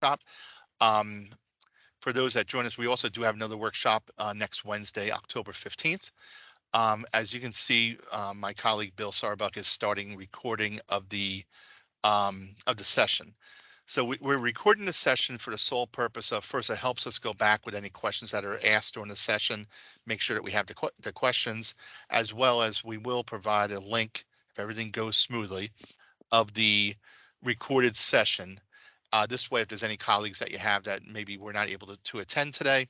workshop. Um, for those that join us, we also do have another workshop next Wednesday, October 15th. As you can see, my colleague Bill Sarbuck is starting recording of the session. So we're recording the session for the sole purpose of, first, it helps us go back with any questions that are asked during the session, make sure that we have the questions, as well as we will provide a link, if everything goes smoothly, of the recorded session. This way, if there's any colleagues that you have that maybe were not able to attend today,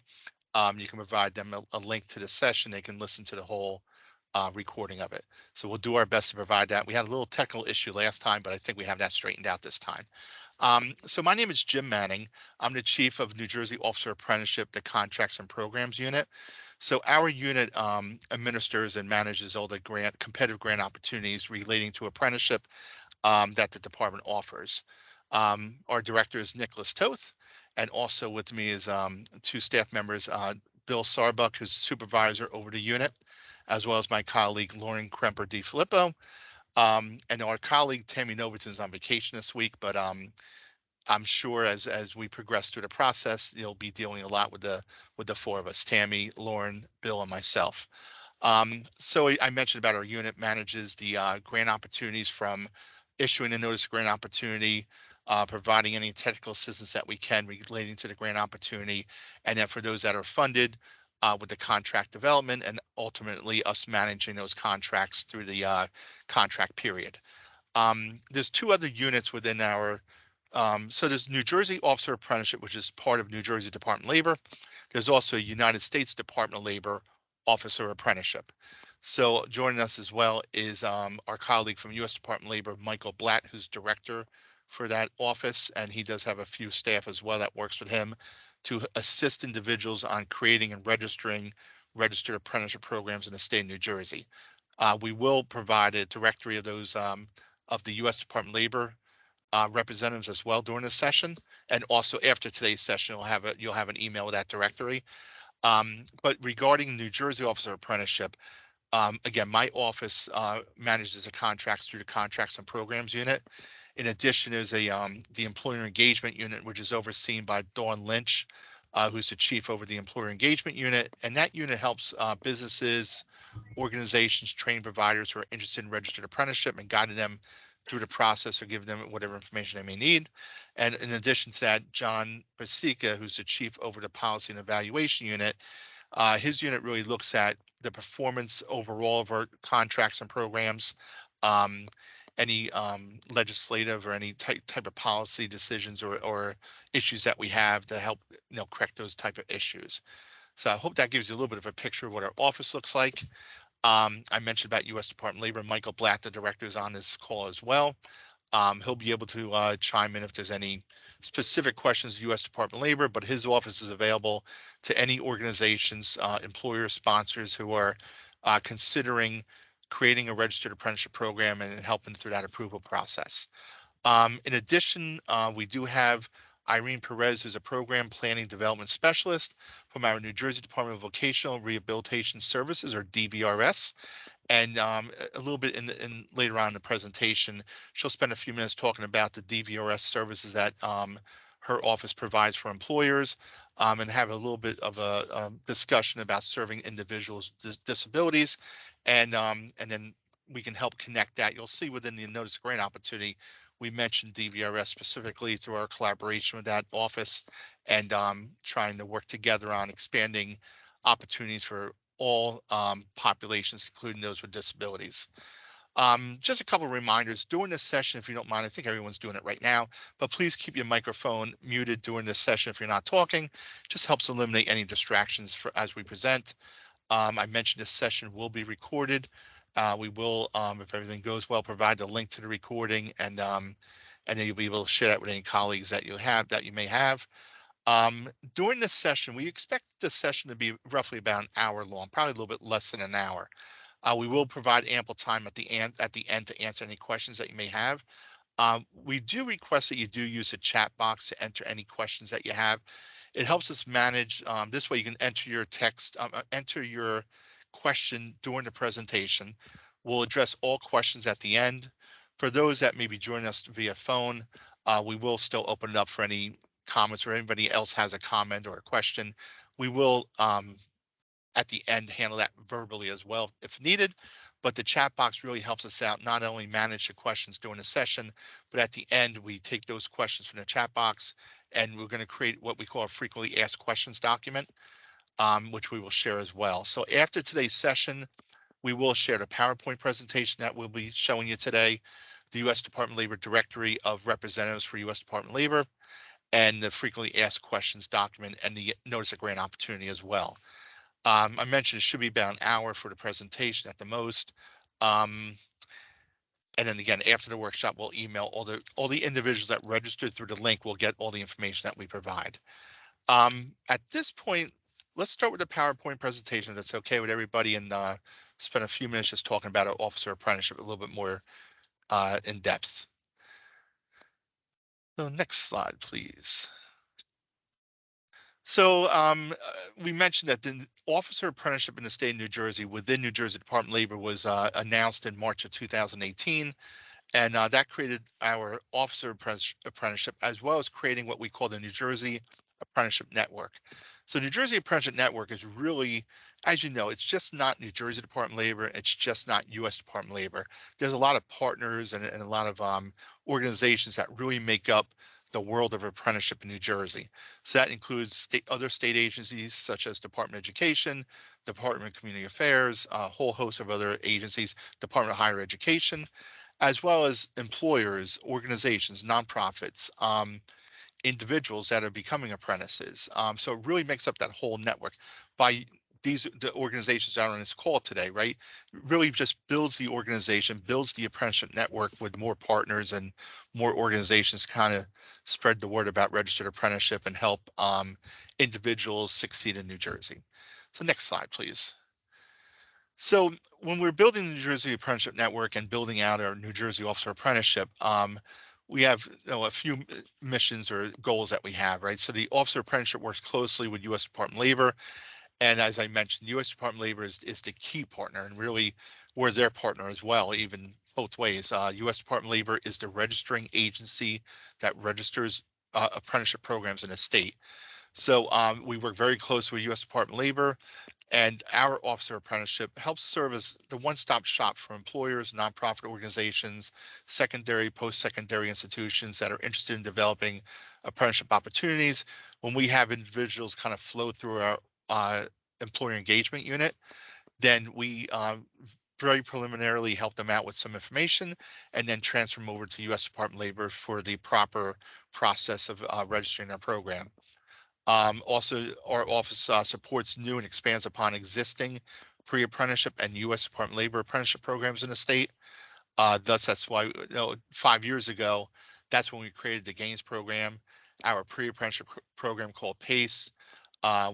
you can provide them a link to the session. They can listen to the whole recording of it. So we'll do our best to provide that. We had a little technical issue last time, but I think we have that straightened out this time. So my name is Jim Manning. I'm the Chief of New Jersey Officer Apprenticeship, the Contracts and Programs Unit. So our unit administers and manages all the competitive grant opportunities relating to apprenticeship that the department offers. Our director is Nicholas Toth, and also with me is two staff members, Bill Sarbuck, who's supervisor over the unit, as well as my colleague Lauren Kremper DiFilippo. And our colleague Tammy Noverton is on vacation this week, but I'm sure as we progress through the process, you'll be dealing a lot with the four of us: Tammy, Lauren, Bill, and myself. So I mentioned about our unit manages the grant opportunities, from issuing a notice of grant opportunity, providing any technical assistance that we can relating to the grant opportunity, and then for those that are funded, with the contract development, and ultimately us managing those contracts through the contract period. There's two other units within our so there's New Jersey Officer Apprenticeship, which is part of New Jersey Department of Labor. There's also United States Department of Labor Officer Apprenticeship. So joining us as well is our colleague from U.S. Department of Labor, Michael Blatt, who's director for that office, and he does have a few staff as well that works with him to assist individuals on creating and registering registered apprenticeship programs in the state of New Jersey. We will provide a directory of those of the U.S. Department of Labor representatives as well during this session, and also after today's session, you'll have an email with that directory. But regarding New Jersey Officer Apprenticeship, again, my office manages the contracts through the Contracts and Programs Unit. In addition, there's the Employer Engagement Unit, which is overseen by Dawn Lynch, who's the chief over the Employer Engagement Unit, and that unit helps businesses, organizations, training providers who are interested in registered apprenticeship, and guiding them through the process or giving them whatever information they may need. And in addition to that, John Pasica, who's the chief over the Policy and Evaluation Unit, his unit really looks at the performance overall of our contracts and programs, um, any legislative or any type of policy decisions or issues that we have to help correct those type of issues. So I hope that gives you a little bit of a picture of what our office looks like. I mentioned about U.S. Department of Labor. Michael Blatt, the director, is on this call as well. He'll be able to chime in if there's any specific questions to U.S. Department of Labor, but his office is available to any organizations, employer sponsors who are considering creating a registered apprenticeship program and helping through that approval process. In addition, we do have Irene Perez, who's a program planning development specialist from our New Jersey Department of Vocational Rehabilitation Services, or DVRS. And a little bit in later on in the presentation, she'll spend a few minutes talking about the DVRS services that her office provides for employers, and have a little bit of a discussion about serving individuals with disabilities, and then we can help connect that. You'll see within the notice of grant opportunity, we mentioned DVRS specifically through our collaboration with that office, and trying to work together on expanding opportunities for all populations, including those with disabilities. Just a couple of reminders during this session, if you don't mind. I think everyone's doing it right now, but please keep your microphone muted during this session if you're not talking. Just helps eliminate any distractions as we present. I mentioned this session will be recorded. We will, if everything goes well, provide the link to the recording, and then you'll be able to share that with any colleagues that you may have. During this session, we expect the session to be roughly about an hour long, probably a little bit less than an hour. We will provide ample time at the end to answer any questions that you may have. We do request that you do use the chat box to enter any questions that you have. It helps us manage. This way you can enter your text, enter your question during the presentation. We'll address all questions at the end. For those that may be joining us via phone, we will still open it up for any comments or anybody else has a comment or a question, we will at the end handle that verbally as well if needed. But the chat box really helps us out, not only manage the questions during the session, but at the end we take those questions from the chat box and we're going to create what we call a frequently asked questions document, which we will share as well. So after today's session, we will share the PowerPoint presentation that we'll be showing you today, the U.S. Department of Labor directory of representatives for U.S. Department of Labor, and the frequently asked questions document and the notice of grant opportunity as well. I mentioned it should be about an hour for the presentation at the most. And then again, after the workshop, we'll email all the individuals that registered through the link will get all the information that we provide. At this point, let's start with the PowerPoint presentation, if that's okay with everybody, and spend a few minutes just talking about our officer apprenticeship a little bit more in depth. So next slide, please. So we mentioned that the officer apprenticeship in the state of New Jersey within New Jersey Department of Labor was announced in March of 2018. And that created our officer apprenticeship, as well as creating what we call the New Jersey Apprenticeship Network. So New Jersey Apprenticeship Network is really, as you know, it's just not New Jersey Department of Labor. It's just not U.S. Department of Labor. There's a lot of partners and a lot of organizations that really make up the world of apprenticeship in New Jersey. So that includes other state agencies such as Department of Education, Department of Community Affairs, a whole host of other agencies, Department of Higher Education, as well as employers, organizations, nonprofits, individuals that are becoming apprentices. So it really makes up that whole network. By the organizations that are on this call today, right? Really just builds the organization, builds the apprenticeship network with more partners and more organizations kind of spread the word about registered apprenticeship and help individuals succeed in New Jersey. So next slide, please. So when we're building the New Jersey Apprenticeship Network and building out our New Jersey Officer Apprenticeship, we have a few missions or goals that we have, right? So the Officer Apprenticeship works closely with U.S. Department of Labor. And as I mentioned, U.S. Department of Labor is the key partner, and really we're their partner as well, even both ways. U.S. Department of Labor is the registering agency that registers apprenticeship programs in the state. So we work very closely with U.S. Department of Labor, and our officer apprenticeship helps serve as the one-stop shop for employers, nonprofit organizations, secondary, post-secondary institutions that are interested in developing apprenticeship opportunities. When we have individuals kind of flow through our employer engagement unit, then we very preliminarily help them out with some information and then transfer them over to U.S. Department of Labor for the proper process of registering our program. Also, our office supports new and expands upon existing pre-apprenticeship and U.S. Department of Labor apprenticeship programs in the state. Thus, that's why 5 years ago, that's when we created the Gains program, our pre-apprenticeship program called PACE.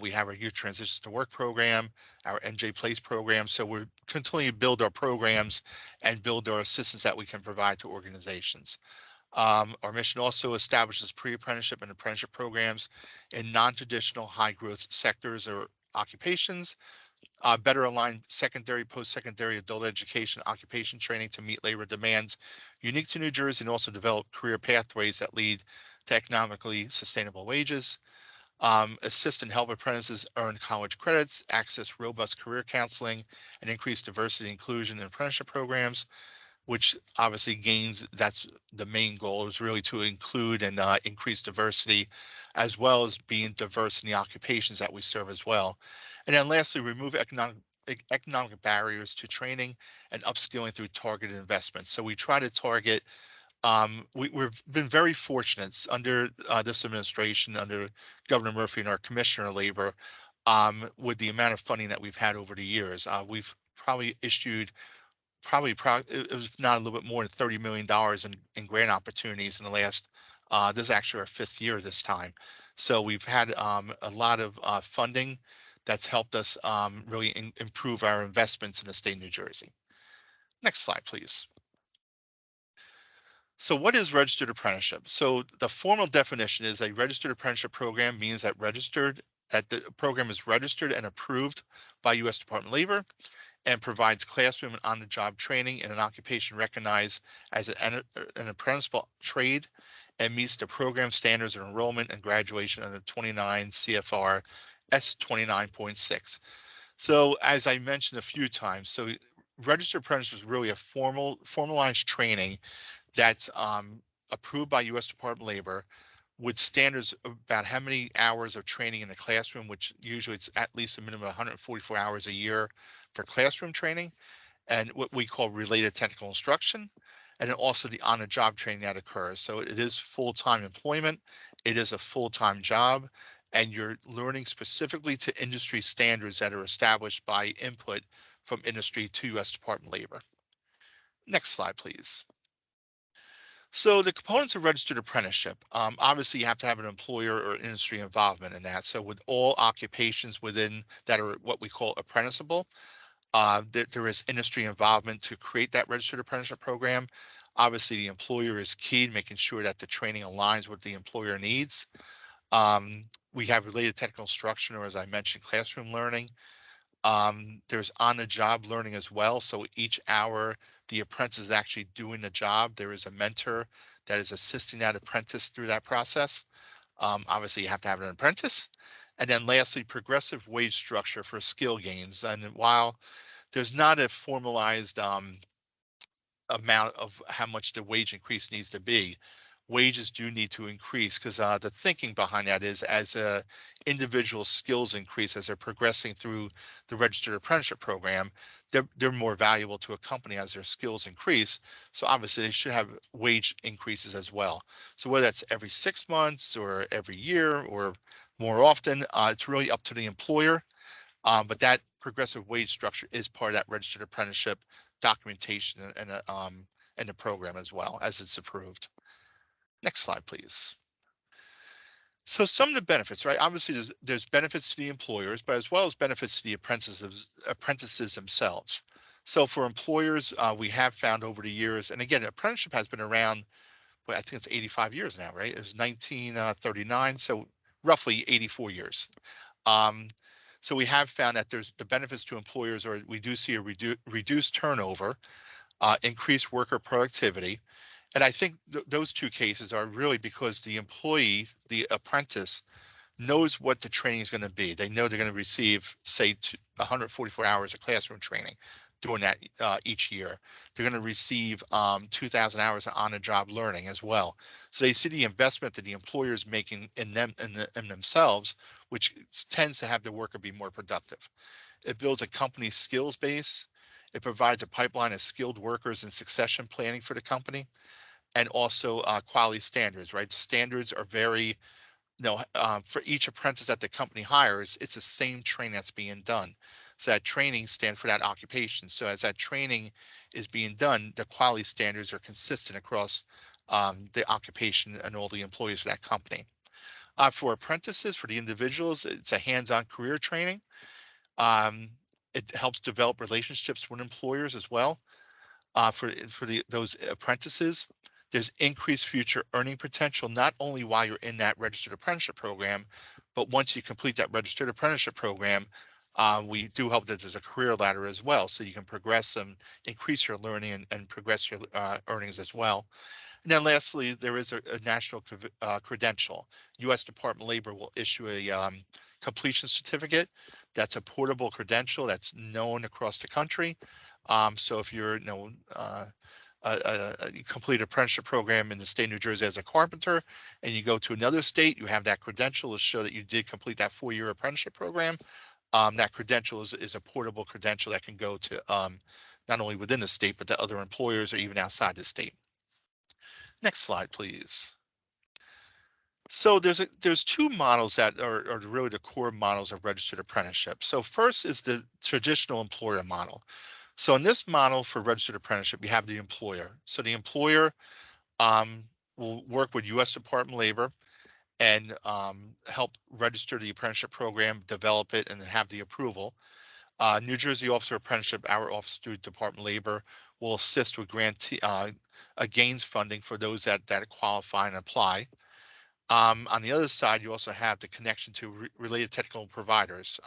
We have our Youth Transitions to Work program, our NJ Place program. So we're continuing to build our programs and build our assistance that we can provide to organizations. Our mission also establishes pre-apprenticeship and apprenticeship programs in non-traditional high-growth sectors or occupations, better align secondary, post-secondary adult education, occupation training to meet labor demands unique to New Jersey, and also develop career pathways that lead to economically sustainable wages. Assist and help apprentices earn college credits, access robust career counseling, and increase diversity and inclusion in apprenticeship programs, which obviously gains, that's the main goal, is really to include and increase diversity, as well as being diverse in the occupations that we serve as well. And then lastly, remove economic barriers to training and upskilling through targeted investments. So we try to target, we've been very fortunate under this administration, under Governor Murphy and our Commissioner of Labor, with the amount of funding that we've had over the years. We've probably issued it was not a little bit more than $30 million in grant opportunities in the last, this is actually our 5th year this time. So we've had a lot of funding that's helped us really improve our investments in the state of New Jersey. Next slide, please. So what is registered apprenticeship? So the formal definition is a registered apprenticeship program means that the program is registered and approved by U.S. Department of Labor, and provides classroom and on-the-job training in an occupation recognized as an apprenticeable trade and meets the program standards of enrollment and graduation under 29 CFR S 29.6. So as I mentioned a few times, so registered apprentice is really a formalized training that's approved by U.S. Department of Labor with standards about how many hours of training in the classroom, which usually it's at least a minimum of 144 hours a year for classroom training, and what we call related technical instruction, and then also the on-the-job training that occurs. So it is full-time employment, it is a full-time job, and you're learning specifically to industry standards that are established by input from industry to U.S. Department of Labor. Next slide, please. So the components of registered apprenticeship, obviously you have to have an employer or industry involvement in that. So with all occupations within that are what we call apprenticeable, there is industry involvement to create that registered apprenticeship program. Obviously the employer is key in making sure that the training aligns with the employer needs. We have related technical instruction, or as I mentioned, classroom learning. There's on-the-job learning as well. So each hour the apprentice is actually doing the job, there is a mentor that is assisting that apprentice through that process. Obviously, you have to have an apprentice. And then lastly, progressive wage structure for skill gains. And while there's not a formalized amount of how much the wage increase needs to be, wages do need to increase because the thinking behind that is as individual skills increase as they're progressing through the registered apprenticeship program, they're more valuable to a company as their skills increase. So obviously they should have wage increases as well. So whether that's every 6 months or every year or more often, it's really up to the employer. But that progressive wage structure is part of that registered apprenticeship documentation and the program as well as it's approved. Next slide, please. So some of the benefits, right? Obviously, there's benefits to the employers, but as well as benefits to the apprentices themselves. So for employers, we have found over the years, and again, apprenticeship has been around, well, I think it's 85 years now, right? It was 1939, so roughly 84 years. Um, so we have found that there's the benefits to employers, or we do see a reduced turnover, increased worker productivity. And I think those two cases are really because the employee, the apprentice, knows what the training is going to be. They know they're going to receive, say, 144 hours of classroom training doing that each year. They're going to receive 2,000 hours of on-the-job learning as well. So they see the investment that the employer is making in them in themselves, which tends to have the worker be more productive. It builds a company skills base. It provides a pipeline of skilled workers and succession planning for the company, and also quality standards, right? Standards are very, for each apprentice that the company hires, it's the same training that's being done. So that training stands for that occupation. So as that training is being done, the quality standards are consistent across the occupation and all the employees of that company. For apprentices, for the individuals, it's a hands-on career training. Um, it helps develop relationships with employers as well. For those apprentices, there's increased future earning potential, not only while you're in that registered apprenticeship program, but once you complete that registered apprenticeship program, we do hope that there's a career ladder as well, so you can progress and increase your learning and progress your earnings as well. And then lastly, there is a national credential. U.S. Department of Labor will issue a completion certificate. That's a portable credential that's known across the country. So if you're, you complete apprenticeship program in the state of New Jersey as a carpenter, and you go to another state, you have that credential to show that you did complete that 4-year apprenticeship program. That credential is a portable credential that can go to not only within the state, but to other employers or even outside the state. Next slide, please. So there's two models that are really the core models of registered apprenticeship. So first is the traditional employer model. So in this model for registered apprenticeship, you have the employer. So the employer will work with U.S. Department of Labor and help register the apprenticeship program, develop it, and have the approval. New Jersey Officer Apprenticeship, our office through Department of Labor, will assist with gains funding for those that qualify and apply. On the other side, you also have the connection to related technical providers.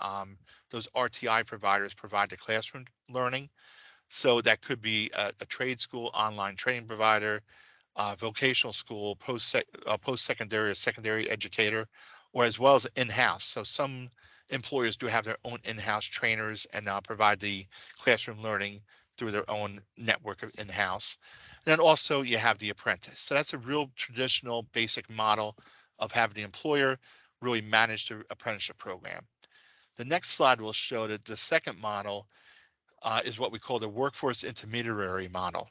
Those RTI providers provide the classroom learning. So that could be a trade school, online training provider, vocational school, post-secondary or secondary educator, or as well as in-house. So some employers do have their own in-house trainers and provide the classroom learning through their own network of in-house. And then also you have the apprentice. So that's a real traditional basic model of having the employer really manage the apprenticeship program. The next slide will show that the second model is what we call the workforce intermediary model.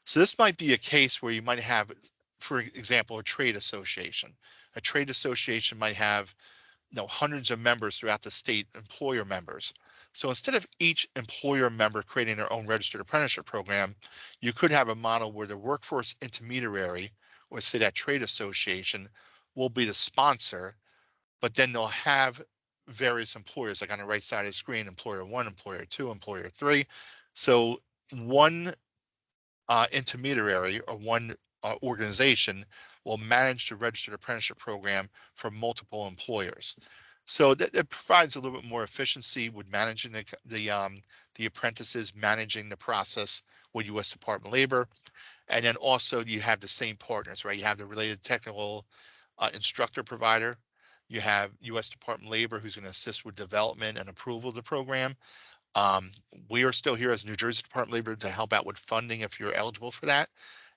So this might be a case where you might have, for example, a trade association. A trade association might have, hundreds of members throughout the state, employer members. So instead of each employer member creating their own registered apprenticeship program, you could have a model where the workforce intermediary, or say that trade association, will be the sponsor, but then they'll have various employers, like on the right side of the screen, employer one, employer two, employer three. So one intermediary or one organization will manage the registered apprenticeship program for multiple employers. So that it provides a little bit more efficiency with managing the apprentices, managing the process with U.S. Department of Labor, and then also you have the same partners, right? You have the related technical instructor provider. You have U.S. Department of Labor, who's going to assist with development and approval of the program. Um, we are still here as New Jersey Department of Labor to help out with funding if you're eligible for that,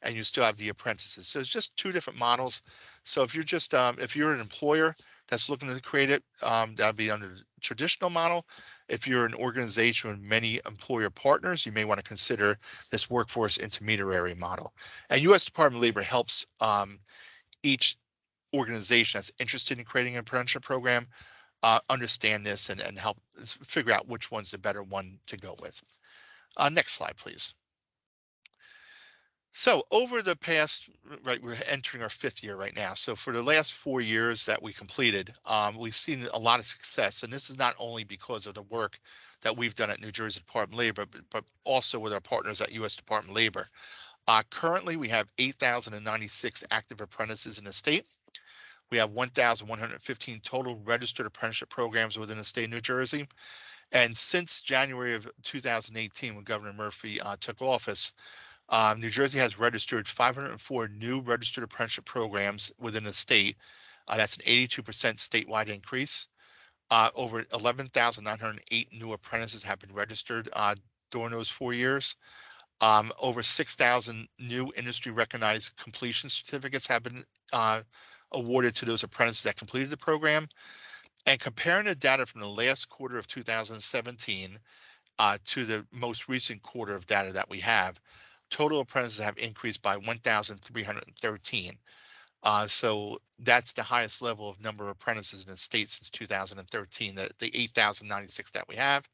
and you still have the apprentices. So it's just two different models. So if you're just if you're an employer that's looking to create it, that'll be under the traditional model. If you're an organization with many employer partners, you may want to consider this workforce intermediary model. And U.S. Department of Labor helps each organization that's interested in creating an apprenticeship program understand this and help figure out which one's the better one to go with. Next slide, please. So over the past, right, we're entering our fifth year right now. So for the last 4 years that we completed, we've seen a lot of success. And this is not only because of the work that we've done at New Jersey Department of Labor, but also with our partners at U.S. Department of Labor. Currently, we have 8,096 active apprentices in the state. We have 1,115 total registered apprenticeship programs within the state of New Jersey. And since January of 2018, when Governor Murphy took office, New Jersey has registered 504 new registered apprenticeship programs within the state. That's an 82% statewide increase. Over 11,908 new apprentices have been registered during those 4 years. Over 6,000 new industry recognized completion certificates have been awarded to those apprentices that completed the program. And comparing the data from the last quarter of 2017 to the most recent quarter of data that we have, total apprentices have increased by 1,313. So that's the highest level of number of apprentices in the state since 2013, the 8,096 that we have.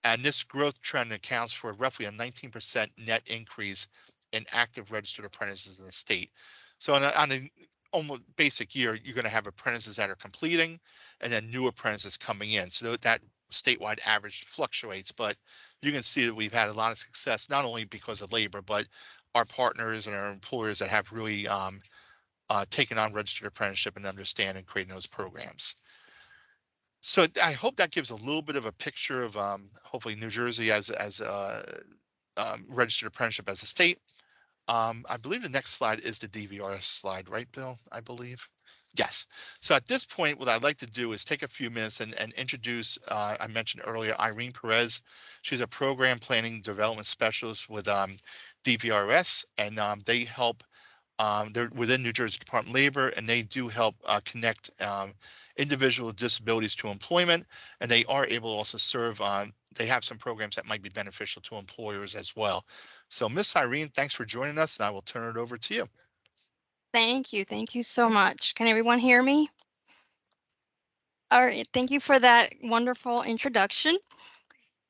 And this growth trend accounts for roughly a 19% net increase in active registered apprentices in the state. So on a almost basic year, you're going to have apprentices that are completing and then new apprentices coming in. So that statewide average fluctuates, but you can see that we've had a lot of success, not only because of labor, but our partners and our employers that have really taken on registered apprenticeship and understand and creating those programs. So I hope that gives a little bit of a picture of hopefully New Jersey as registered apprenticeship as a state. I believe the next slide is the DVRS slide, right, Bill? I believe. Yes. So at this point, what I'd like to do is take a few minutes and introduce, I mentioned earlier, Irene Perez. She's a program planning development specialist with DVRS, and they help, they're within New Jersey Department of Labor, and they do help connect individuals with disabilities to employment, and they are able to also serve on, they have some programs that might be beneficial to employers as well. So Miss Irene, thanks for joining us, and I will turn it over to you. Thank you. Thank you so much. Can everyone hear me? All right. Thank you for that wonderful introduction.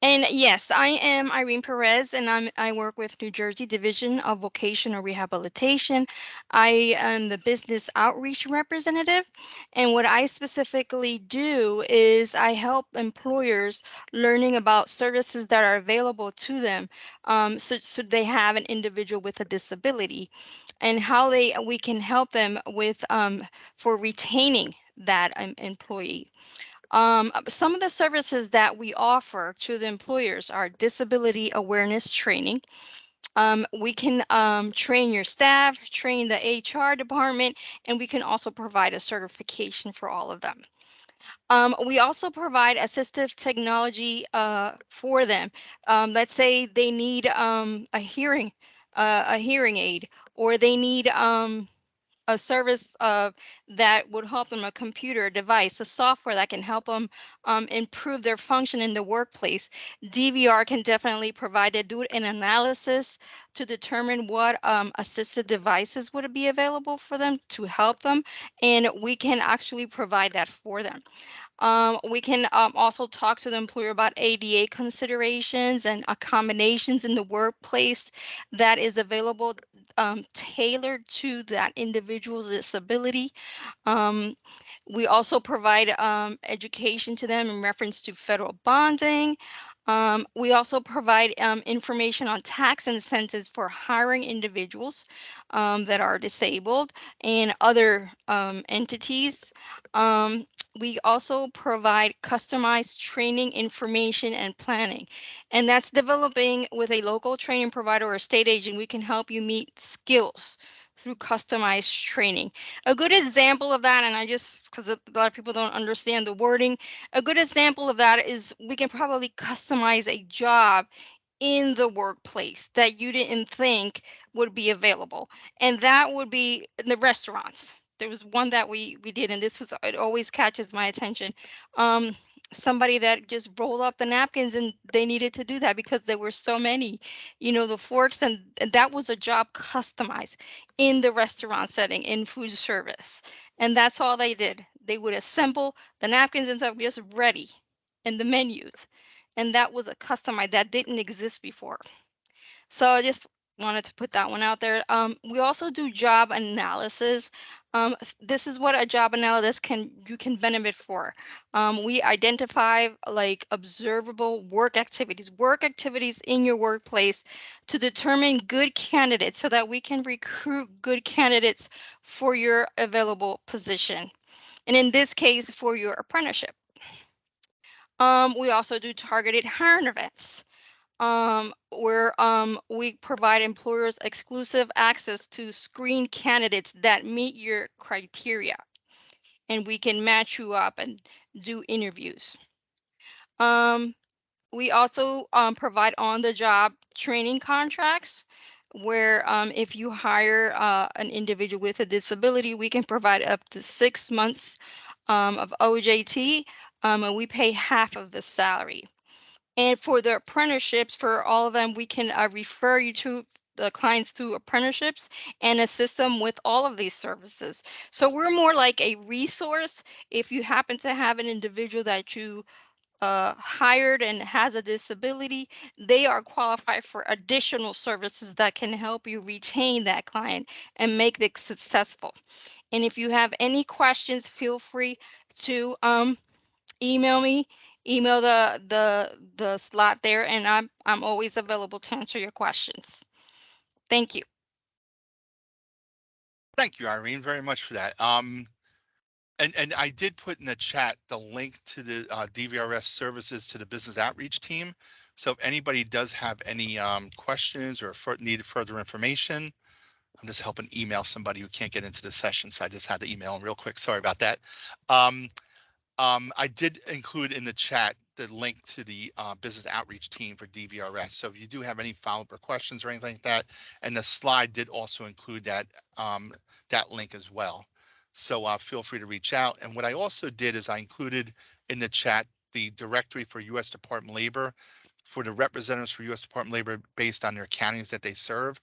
And yes, I am Irene Perez, and I work with New Jersey Division of Vocational Rehabilitation. I am the business outreach representative, and what I specifically do is I help employers learning about services that are available to them, so they have an individual with a disability, and how we can help them with for retaining that employee. Some of the services that we offer to the employers are disability awareness training. We can train your staff, train the HR department, and we can also provide a certification for all of them. We also provide assistive technology for them. Let's say they need a hearing aid, or they need a service that would help them, a computer device, a software that can help them improve their function in the workplace. DVR can definitely provide that, do an analysis to determine what assistive devices would be available for them to help them, and we can actually provide that for them. We can also talk to the employer about ADA considerations and accommodations in the workplace that is available, tailored to that individual's disability. Um, we also provide education to them in reference to federal bonding. We also provide information on tax incentives for hiring individuals that are disabled and other entities. Um, we also provide customized training information and planning, and that's developing with a local training provider or state agent. We can help you meet skills through customized training. A good example of that, and I just, because a lot of people don't understand the wording, a good example of that is we can probably customize a job in the workplace that you didn't think would be available. And that would be in the restaurants. There was one that we did, and this was, it always catches my attention. Um, Somebody that just rolled up the napkins, and they needed to do that because there were so many, the forks, and that was a job customized in the restaurant setting, in food service. And that's all they did. They would assemble the napkins and stuff just ready in the menus. And that was a customized that didn't exist before. So I just wanted to put that one out there. We also do job analysis. This is what a job analysis you can benefit for. We identify like observable work activities in your workplace to determine good candidates so that we can recruit good candidates for your available position. And in this case, for your apprenticeship. We also do targeted hiring events, where we provide employers exclusive access to screen candidates that meet your criteria, and we can match you up and do interviews. We also provide on-the-job training contracts, where if you hire an individual with a disability, we can provide up to 6 months of OJT, and we pay half of the salary. And for the apprenticeships, for all of them, we can refer you to the clients to apprenticeships and assist them with all of these services. So we're more like a resource. If you happen to have an individual that you hired and has a disability, they are qualified for additional services that can help you retain that client and make it successful. And if you have any questions, feel free to email me, email the slot there, and I'm always available to answer your questions. Thank you. Thank you, Irene, very much for that. And I did put in the chat the link to the DVRS services to the business outreach team. So if anybody does have any questions or need further information, I'm just helping email somebody who can't get into the session, so I just had to email them real quick. Sorry about that. I did include in the chat the link to the business outreach team for DVRS. So if you do have any follow-up or questions or anything like that, and the slide did also include that link as well. So feel free to reach out. And what I also did is I included in the chat the directory for U.S. Department of Labor for the representatives for U.S. Department of Labor based on their counties that they serve.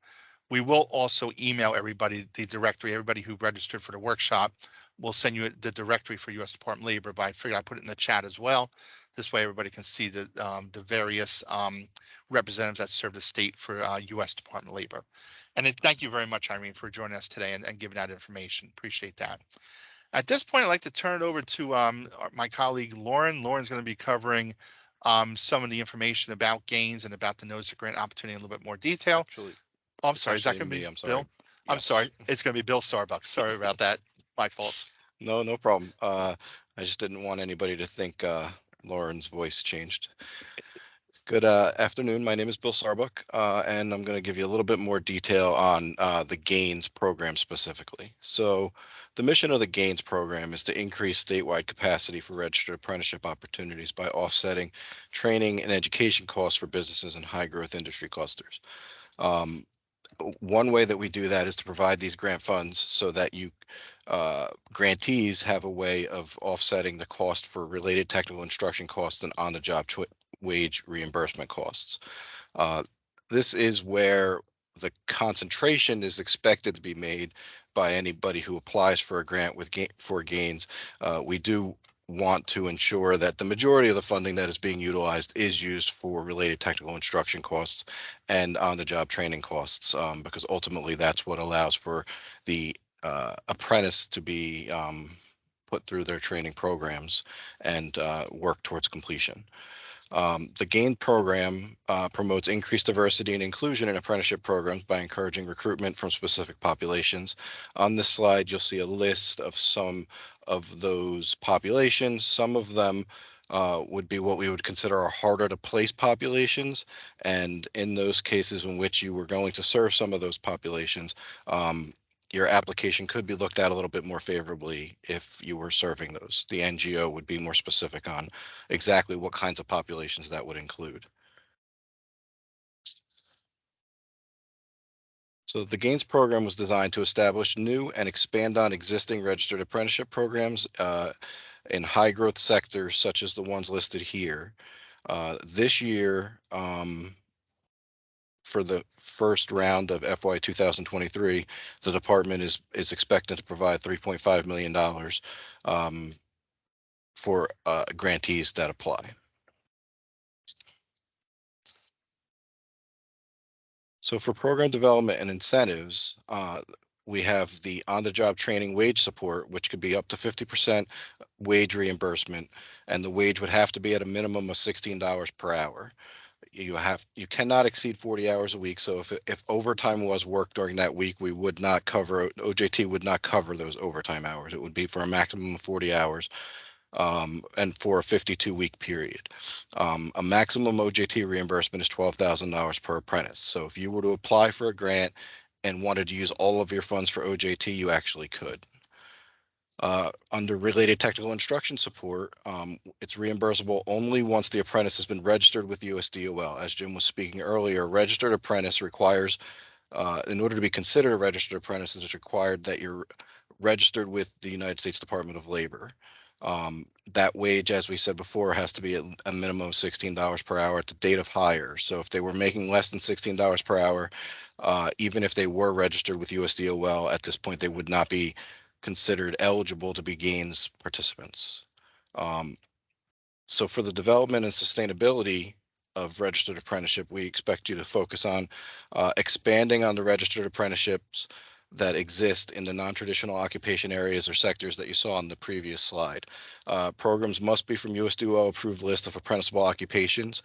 We will also email everybody the directory, everybody who registered for the workshop. We'll send you the directory for U.S. Department of Labor, but I figured I put it in the chat as well. This way everybody can see the various representatives that serve the state for U.S. Department of Labor. And thank you very much, Irene, for joining us today and giving that information. Appreciate that. At this point, I'd like to turn it over to my colleague, Lauren. Lauren's going to be covering some of the information about gains and about the Notice of Grant opportunity in a little bit more detail. Actually, Oh, I'm sorry. Is that going to be I'm sorry. Bill? I'm Yes. sorry. It's going to be Bill Starbucks. Sorry about that. My fault. No, no problem. I just didn't want anybody to think Lauren's voice changed. Good afternoon. My name is Bill Sarbuck, and I'm going to give you a little bit more detail on the GAINS program specifically. So the mission of the GAINS program is to increase statewide capacity for registered apprenticeship opportunities by offsetting training and education costs for businesses in high growth industry clusters. One way that we do that is to provide these grant funds so that grantees have a way of offsetting the cost for related technical instruction costs and on-the-job wage reimbursement costs. This is where the concentration is expected to be made by anybody who applies for a grant for GAINS. We do want to ensure that the majority of the funding that is being utilized is used for related technical instruction costs and on-the-job training costs, because ultimately that's what allows for the apprentice to be put through their training programs and work towards completion. The GAIN program promotes increased diversity and inclusion in apprenticeship programs by encouraging recruitment from specific populations. On this slide, you'll see a list of some of those populations. Some of them would be what we would consider our harder to place populations. And in those cases in which you were going to serve some of those populations, your application could be looked at a little bit more favorably if you were serving those. The NGO would be more specific on exactly what kinds of populations that would include. So the GAINS program was designed to establish new and expand on existing registered apprenticeship programs in high growth sectors such as the ones listed here. This year, for the first round of FY 2023, the department is expecting to provide $3.5 million for grantees that apply. So for program development and incentives, we have the on-the-job training wage support, which could be up to 50% wage reimbursement, and the wage would have to be at a minimum of $16 per hour. You cannot exceed 40 hours a week. So if overtime was worked during that week, we would not cover, OJT would not cover those overtime hours. It would be for a maximum of 40 hours. And for a 52-week period. A maximum OJT reimbursement is $12,000 per apprentice. So if you were to apply for a grant and wanted to use all of your funds for OJT, you actually could. Under related technical instruction support, it's reimbursable only once the apprentice has been registered with USDOL. As Jim was speaking earlier, registered apprentice requires, in order to be considered a registered apprentice, it is required that you're registered with the United States Department of Labor. That wage, as we said before, has to be at a minimum of $16 per hour at the date of hire. So if they were making less than $16 per hour, even if they were registered with USDOL at this point, they would not be considered eligible to be GAINS participants. So for the development and sustainability of registered apprenticeship, we expect you to focus on expanding on the registered apprenticeships that exist in the non-traditional occupation areas or sectors that you saw on the previous slide. Programs must be from USDOL approved list of apprenticeable occupations.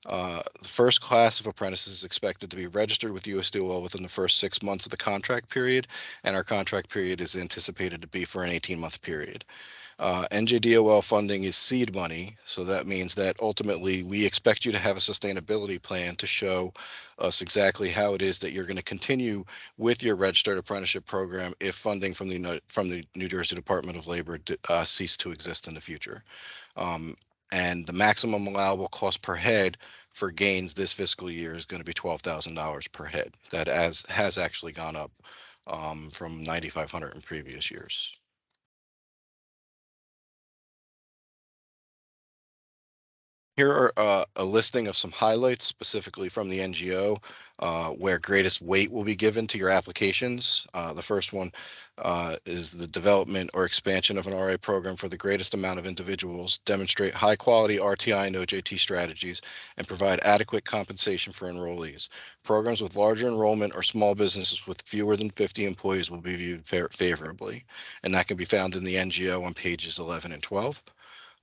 The first class of apprentices is expected to be registered with USDOL within the first 6 months of the contract period, and our contract period is anticipated to be for an 18-month period. NJDOL funding is seed money, so that means that ultimately we expect you to have a sustainability plan to show us exactly how it is that you're going to continue with your registered apprenticeship program if funding from the New Jersey Department of Labor cease to exist in the future. And the maximum allowable cost per head for GAINS this fiscal year is going to be $12,000 per head. That has actually gone up from $9,500 in previous years. Here are a listing of some highlights specifically from the NGO where greatest weight will be given to your applications. The first one is the development or expansion of an RA program for the greatest amount of individuals, demonstrate high quality RTI and OJT strategies, and provide adequate compensation for enrollees. Programs with larger enrollment or small businesses with fewer than 50 employees will be viewed favorably. And that can be found in the NGO on pages 11 and 12.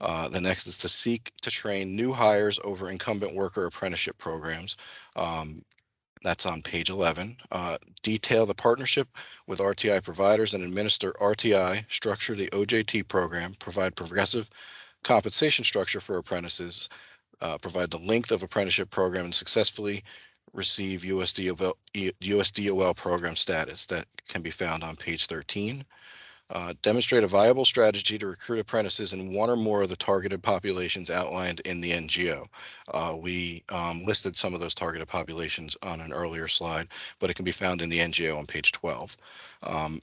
The next is to seek to train new hires over incumbent worker apprenticeship programs. That's on page 11. Detail the partnership with RTI providers and administer RTI, structure the OJT program, provide progressive compensation structure for apprentices, provide the length of apprenticeship program and successfully receive USDOL program status. That can be found on page 13. Demonstrate a viable strategy to recruit apprentices in one or more of the targeted populations outlined in the NGO. We listed some of those targeted populations on an earlier slide, but it can be found in the NGO on page 12.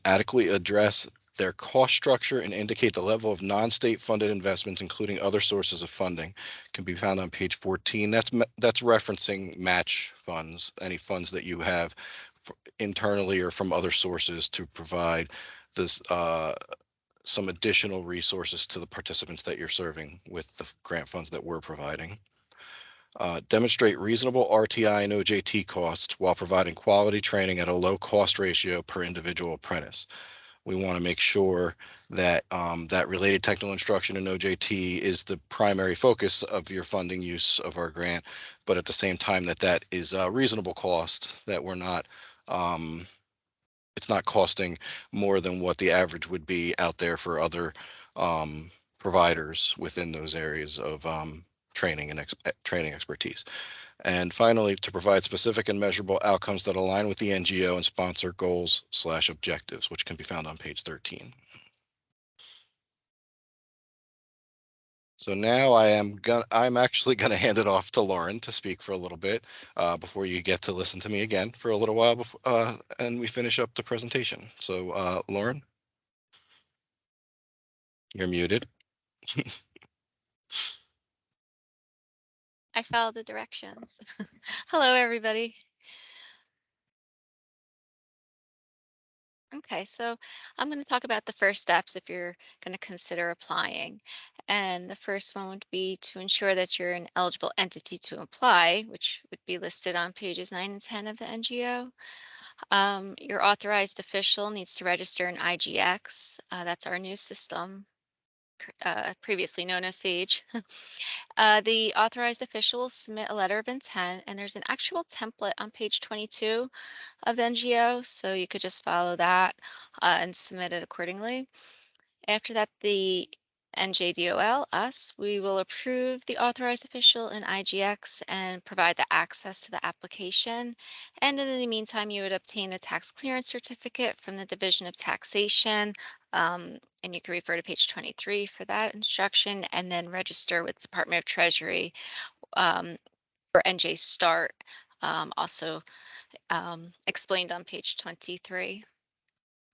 Adequately address their cost structure and indicate the level of non-state funded investments, including other sources of funding, can be found on page 14. That's referencing match funds, any funds that you have internally or from other sources to provide this some additional resources to the participants that you're serving with the grant funds that we're providing. Demonstrate reasonable RTI and OJT costs while providing quality training at a low cost ratio per individual apprentice. We want to make sure that that related technical instruction in OJT is the primary focus of your funding use of our grant, but at the same time that is a reasonable cost, that we're not it's not costing more than what the average would be out there for other providers within those areas of training and training expertise. And finally, to provide specific and measurable outcomes that align with the NGO and sponsor goals/objectives, which can be found on page 13. So now I'm actually gonna hand it off to Lauren to speak for a little bit before you get to listen to me again for a little while before and we finish up the presentation. So Lauren, you're muted. I follow the directions. Hello, everybody. Okay, so I'm going to talk about the first steps if you're going to consider applying. And the first one would be to ensure that you're an eligible entity to apply, which would be listed on pages 9 and 10 of the NGO. Your authorized official needs to register in IGX. That's our new system, previously known as SAGE. The authorized official will submit a letter of intent, and there's an actual template on page 22 of the NGO, so you could just follow that and submit it accordingly. After that, the NJDOL, us, we will approve the authorized official in IGX and provide the access to the application. And in the meantime, you would obtain the tax clearance certificate from the Division of Taxation. And you can refer to page 23 for that instruction, and then register with Department of Treasury for NJ Start, also explained on page 23.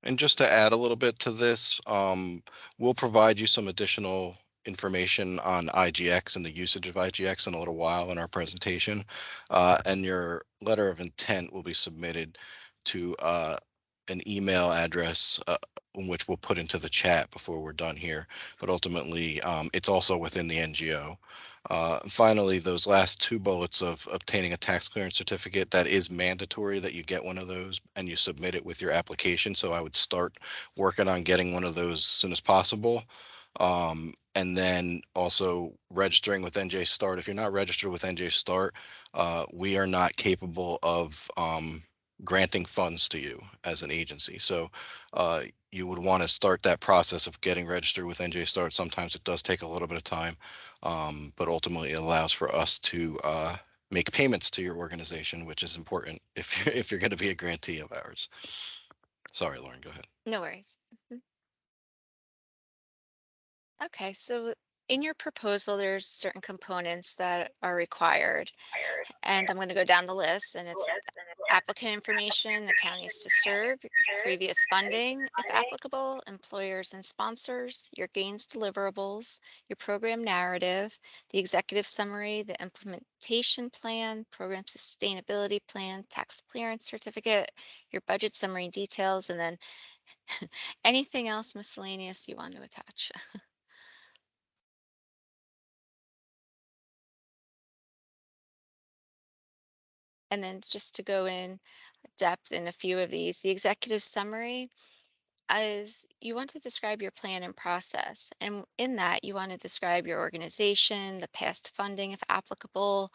And just to add a little bit to this, we'll provide you some additional information on IGX and the usage of IGX in a little while in our presentation. And your letter of intent will be submitted to an email address which we'll put into the chat before we're done here. But ultimately, it's also within the NGO. Finally, those last two bullets of obtaining a tax clearance certificate, that is mandatory that you get one of those and you submit it with your application. So I would start working on getting one of those as soon as possible. And then also registering with NJ Start. If you're not registered with NJ Start, we are not capable of granting funds to you as an agency. So you would want to start that process of getting registered with NJ Start. Sometimes it does take a little bit of time, but ultimately it allows for us to make payments to your organization, which is important if you're going to be a grantee of ours. Sorry, Lauren, go ahead. No worries. Okay, so in your proposal, there's certain components that are required. And I'm going to go down the list, and it's applicant information, the counties to serve, previous funding, if applicable, employers and sponsors, your gains deliverables, your program narrative, the executive summary, the implementation plan, program sustainability plan, tax clearance certificate, your budget summary details, and then anything else miscellaneous you want to attach. And then just to go in depth in a few of these, the executive summary is you want to describe your plan and process. And in that, you want to describe your organization, the past funding, if applicable,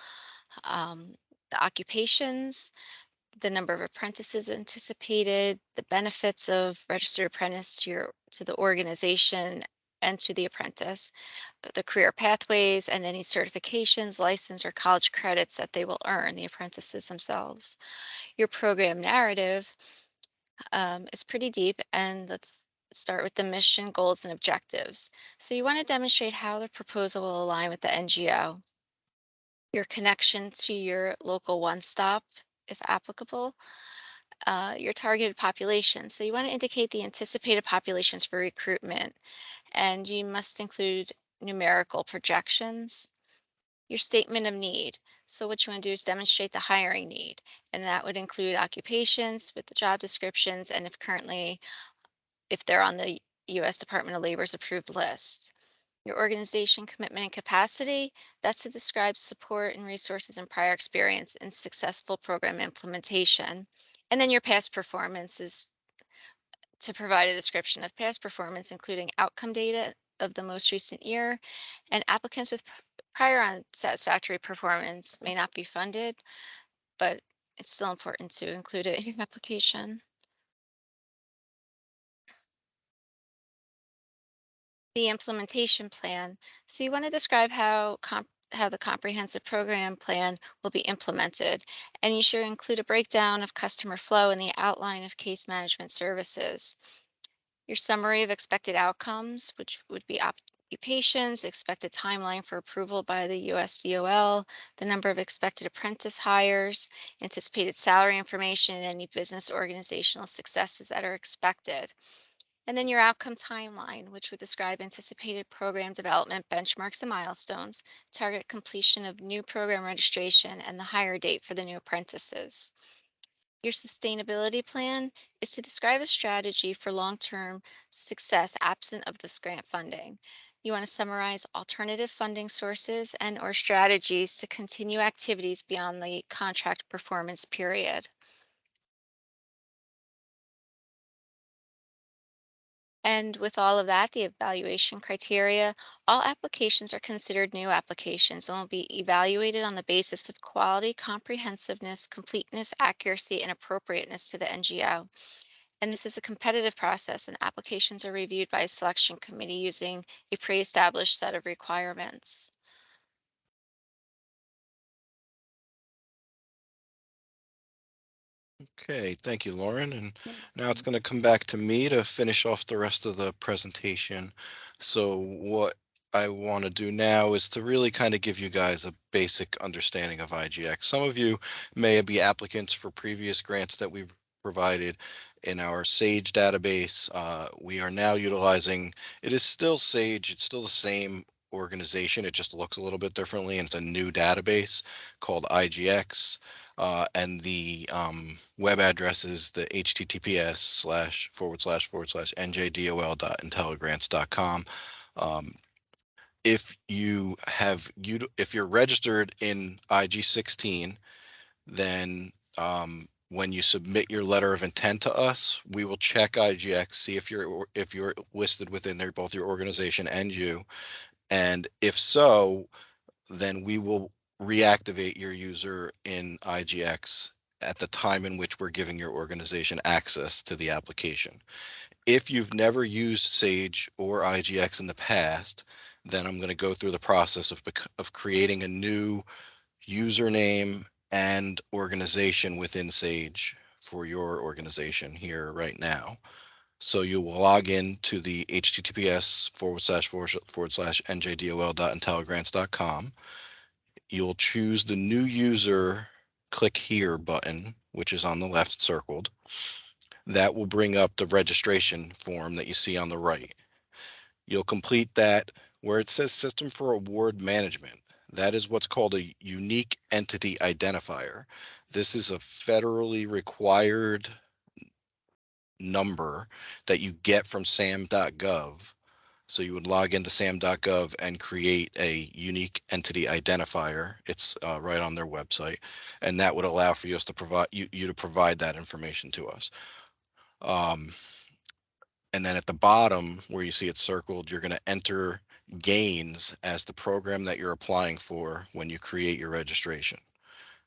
the occupations, the number of apprentices anticipated, the benefits of registered apprentice to the organization, and to the apprentice, the career pathways, and any certifications, license, or college credits that they will earn, the apprentices themselves. Your program narrative is pretty deep, and let's start with the mission, goals, and objectives. So you want to demonstrate how the proposal will align with the NGO, your connection to your local one-stop, if applicable, your targeted population. So you want to indicate the anticipated populations for recruitment, and you must include numerical projections. Your statement of need. So what you want to do is demonstrate the hiring need, and that would include occupations with the job descriptions, and if they're on the U.S. Department of Labor's approved list. Your organization commitment and capacity, that's to describe support and resources and prior experience in successful program implementation. And then your past performance is to provide a description of past performance, including outcome data of the most recent year, and applicants with prior unsatisfactory performance may not be funded, but it's still important to include it in your application. The implementation plan. So you want to describe how the comprehensive program plan will be implemented, and you should include a breakdown of customer flow and the outline of case management services. Your summary of expected outcomes, which would be occupations, expected timeline for approval by the USDOL, the number of expected apprentice hires, anticipated salary information, and any business organizational successes that are expected. And then your outcome timeline, which would describe anticipated program development benchmarks and milestones, target completion of new program registration, and the hire date for the new apprentices. Your sustainability plan is to describe a strategy for long-term success absent of this grant funding. You want to summarize alternative funding sources and or strategies to continue activities beyond the contract performance period. And with all of that, the evaluation criteria, all applications are considered new applications and will be evaluated on the basis of quality, comprehensiveness, completeness, accuracy, and appropriateness to the NGO. And this is a competitive process, and applications are reviewed by a selection committee using a pre-established set of requirements. Okay, thank you, Lauren. And now it's going to come back to me to finish off the rest of the presentation. So what I want to do now is to really kind of give you guys a basic understanding of IGX. Some of you may be applicants for previous grants that we've provided in our SAGE database. We are now utilizing, it is still SAGE, it's still the same organization, it just looks a little bit differently, and it's a new database called IGX. And the web address is the https://njdol.intelligrants.com. If you're registered in IG16, then when you submit your letter of intent to us, we will check IGX, see if you're listed within there, both your organization and you. And if so, then we will reactivate your user in IGX at the time in which we're giving your organization access to the application. If you've never used Sage or IGX in the past, then I'm going to go through the process of creating a new username and organization within Sage for your organization here right now. So you will log in to the https://njdol.intelligrants.com. You'll choose the new user click here button, which is on the left circled. That will bring up the registration form that you see on the right. You'll complete that where it says System for Award Management. That is what's called a unique entity identifier. This is a federally required number that you get from sam.gov. So you would log into sam.gov and create a unique entity identifier. It's right on their website, and that would allow for us to provide you to provide that information to us. And then at the bottom where you see it circled, you're going to enter gains as the program that you're applying for when you create your registration.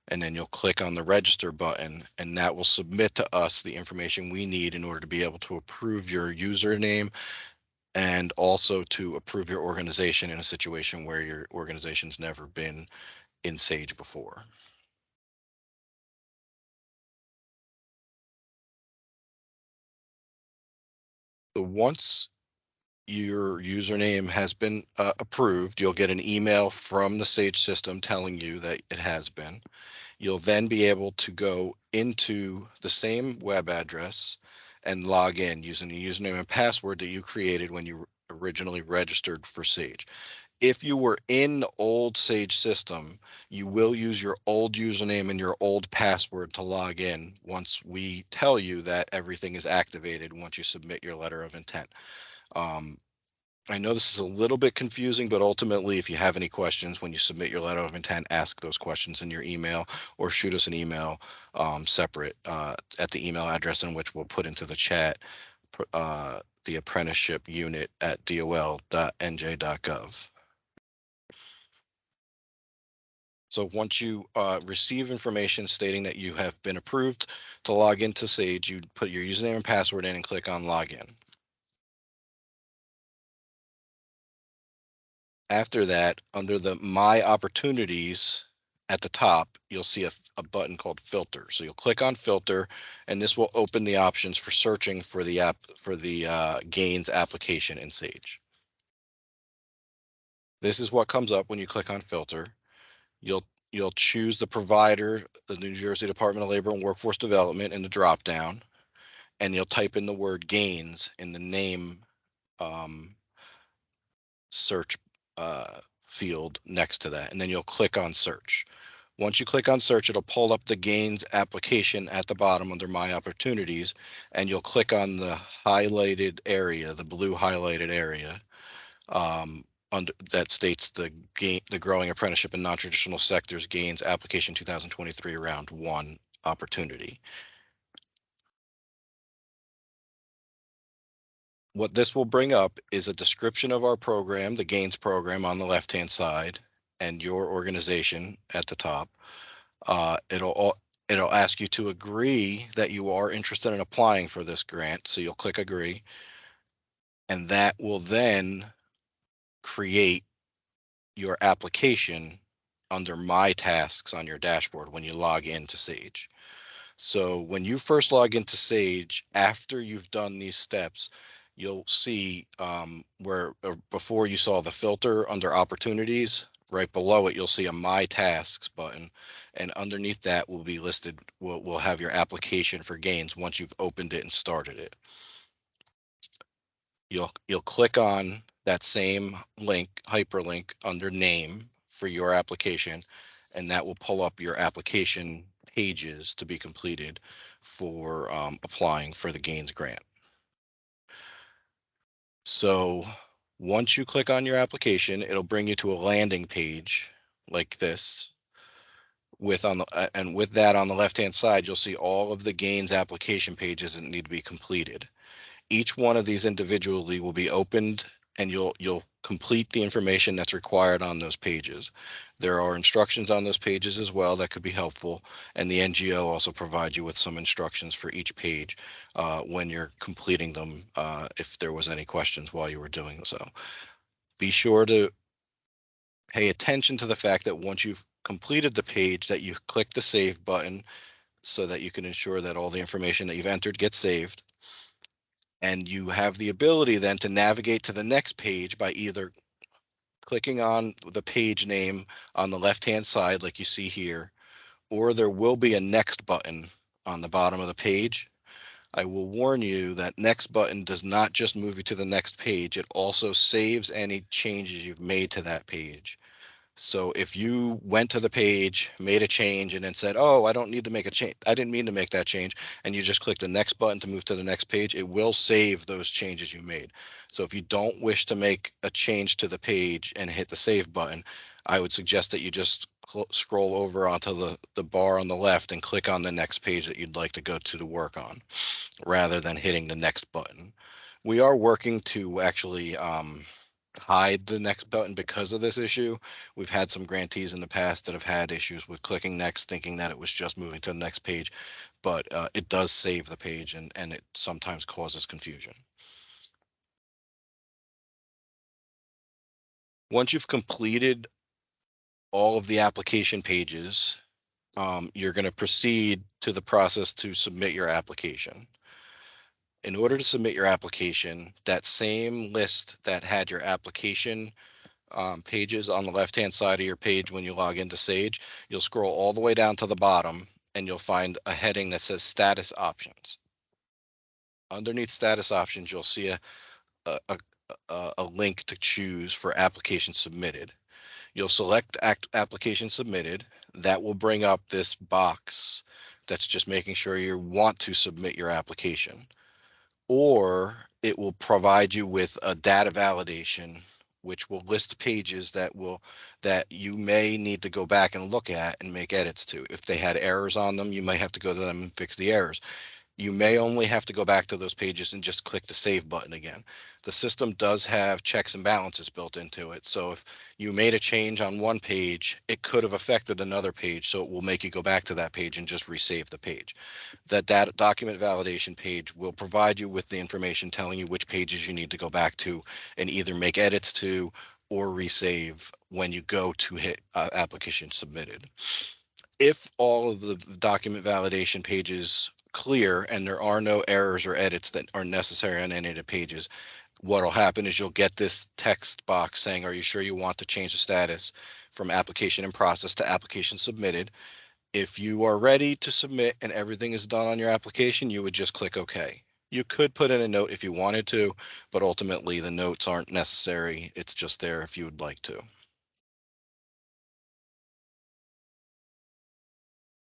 And then you'll click on the register button, and that will submit to us the information we need in order to be able to approve your username and also to approve your organization in a situation where your organization's never been in Sage before. So once your username has been approved, you'll get an email from the Sage system telling you that it has been. You'll then be able to go into the same web address and log in using the username and password that you created when you originally registered for Sage. If you were in the old Sage system, you will use your old username and your old password to log in once we tell you that everything is activated once you submit your letter of intent. I know this is a little bit confusing, but ultimately, if you have any questions when you submit your letter of intent, ask those questions in your email or shoot us an email separate at the email address in which we'll put into the chat, the apprenticeship unit at dol.nj.gov. So once you receive information stating that you have been approved to log into Sage, you put your username and password in and click on login. After that, under the My Opportunities at the top, you'll see a button called Filter. So you'll click on Filter, and this will open the options for searching for the Gains application in Sage. This is what comes up when you click on Filter. You'll choose the provider, the New Jersey Department of Labor and Workforce Development in the drop-down, and you'll type in the word Gains in the name search field next to that, and then you'll click on search. Once you click on search, it'll pull up the Gains application at the bottom under My Opportunities, and you'll click on the highlighted area, the blue highlighted area under that states the Growing Apprenticeship in Non-Traditional Sectors Gains Application 2023 Round 1 opportunity. What this will bring up is a description of our program, the Gains program on the left-hand side, and your organization at the top. It'll ask you to agree that you are interested in applying for this grant. So you'll click agree, and that will then create your application under My Tasks on your dashboard when you log into Sage. So when you first log into Sage, after you've done these steps, you'll see where before you saw the filter under opportunities, right below it, you'll see a My Tasks button. And underneath that will be listed, we'll have your application for Gains once you've opened it and started it. You'll click on that same link, hyperlink under name for your application, and that will pull up your application pages to be completed for applying for the Gains grant. So once you click on your application, it'll bring you to a landing page like this. With that on the left-hand side, you'll see all of the Gains application pages that need to be completed. Each one of these individually will be opened, and you'll complete the information that's required on those pages. There are instructions on those pages as well that could be helpful, and the NGO also provides you with some instructions for each page when you're completing them, if there was any questions while you were doing so. Be sure to pay attention to the fact that once you've completed the page, that you click the save button so that you can ensure that all the information that you've entered gets saved. And you have the ability then to navigate to the next page by either clicking on the page name on the left-hand side, like you see here, or there will be a next button on the bottom of the page. I will warn you that next button does not just move you to the next page. It also saves any changes you've made to that page. So if you went to the page, made a change, and then said, oh, I don't need to make a change, I didn't mean to make that change, and you just click the next button to move to the next page, it will save those changes you made. So if you don't wish to make a change to the page and hit the save button, I would suggest that you just scroll over onto the bar on the left and click on the next page that you'd like to go to work on, rather than hitting the next button. We are working to actually hide the next button because of this issue. We've had some grantees in the past that have had issues with clicking next, thinking that it was just moving to the next page, but it does save the page, and it sometimes causes confusion. Once you've completed all of the application pages, you're going to proceed to the process to submit your application. In order to submit your application, that same list that had your application pages on the left-hand side of your page when you log into Sage, you'll scroll all the way down to the bottom and you'll find a heading that says status options. Underneath status options, you'll see a link to choose for application submitted. You'll select application submitted. That will bring up this box that's just making sure you want to submit your application. Or it will provide you with a data validation, which will list pages that you may need to go back and look at and make edits to. If they had errors on them, you might have to go to them and fix the errors. You may only have to go back to those pages and just click the save button again. The system does have checks and balances built into it. So if you made a change on one page, it could have affected another page. So it will make you go back to that page and just resave the page. That data document validation page will provide you with the information telling you which pages you need to go back to and either make edits to or resave when you go to hit application submitted. If all of the document validation pages clear and there are no errors or edits that are necessary on any of the pages, what'll happen is you'll get this text box saying, are you sure you want to change the status from application in process to application submitted? If you are ready to submit and everything is done on your application, you would just click OK. You could put in a note if you wanted to, but ultimately the notes aren't necessary. It's just there if you would like to.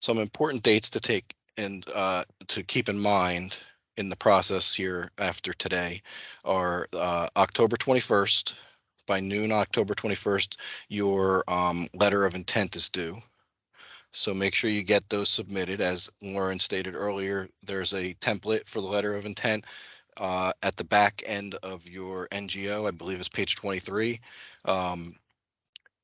Some important dates to take and to keep in mind in the process here after today are October 21st. By noon, October 21st, your letter of intent is due. So make sure you get those submitted. As Lauren stated earlier, there's a template for the letter of intent at the back end of your NGO. I believe it's page 23.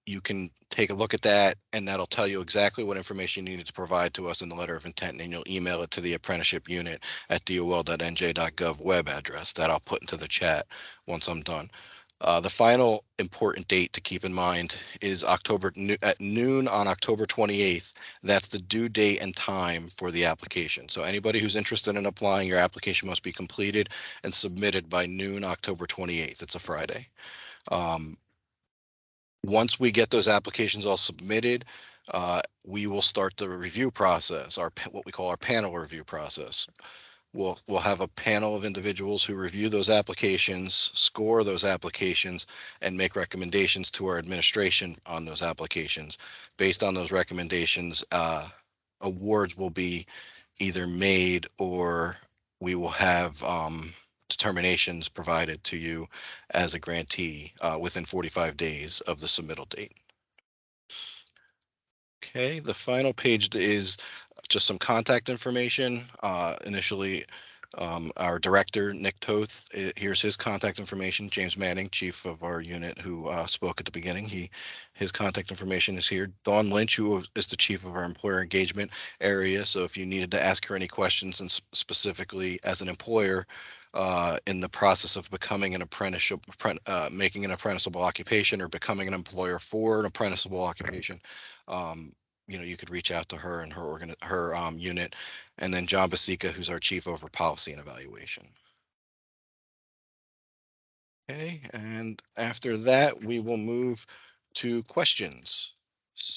You can take a look at that and that'll tell you exactly what information you need to provide to us in the letter of intent, and you'll email it to the apprenticeship unit at dol.nj.gov web address that I'll put into the chat once I'm done. The final important date to keep in mind is at noon on October 28th. That's the due date and time for the application. So anybody who's interested in applying, your application must be completed and submitted by noon October 28th. It's a Friday. Once we get those applications all submitted, we will start the review process, what we call our panel review process. We'll have a panel of individuals who review those applications, score those applications, and make recommendations to our administration on those applications. Based on those recommendations, awards will be either made or we will have determinations provided to you as a grantee within 45 days of the submittal date. Okay, the final page is just some contact information. Initially, our director, Nick Toth, here's his contact information. James Manning, chief of our unit, who spoke at the beginning. His contact information is here. Dawn Lynch, who is the chief of our employer engagement area. So if you needed to ask her any questions, and specifically as an employer in the process of becoming an apprenticeship, making an apprenticeable occupation or becoming an employer for an apprenticeable occupation, you could reach out to her and her unit, and then John Basica, who's our chief over policy and evaluation. Okay, and after that, we will move to questions.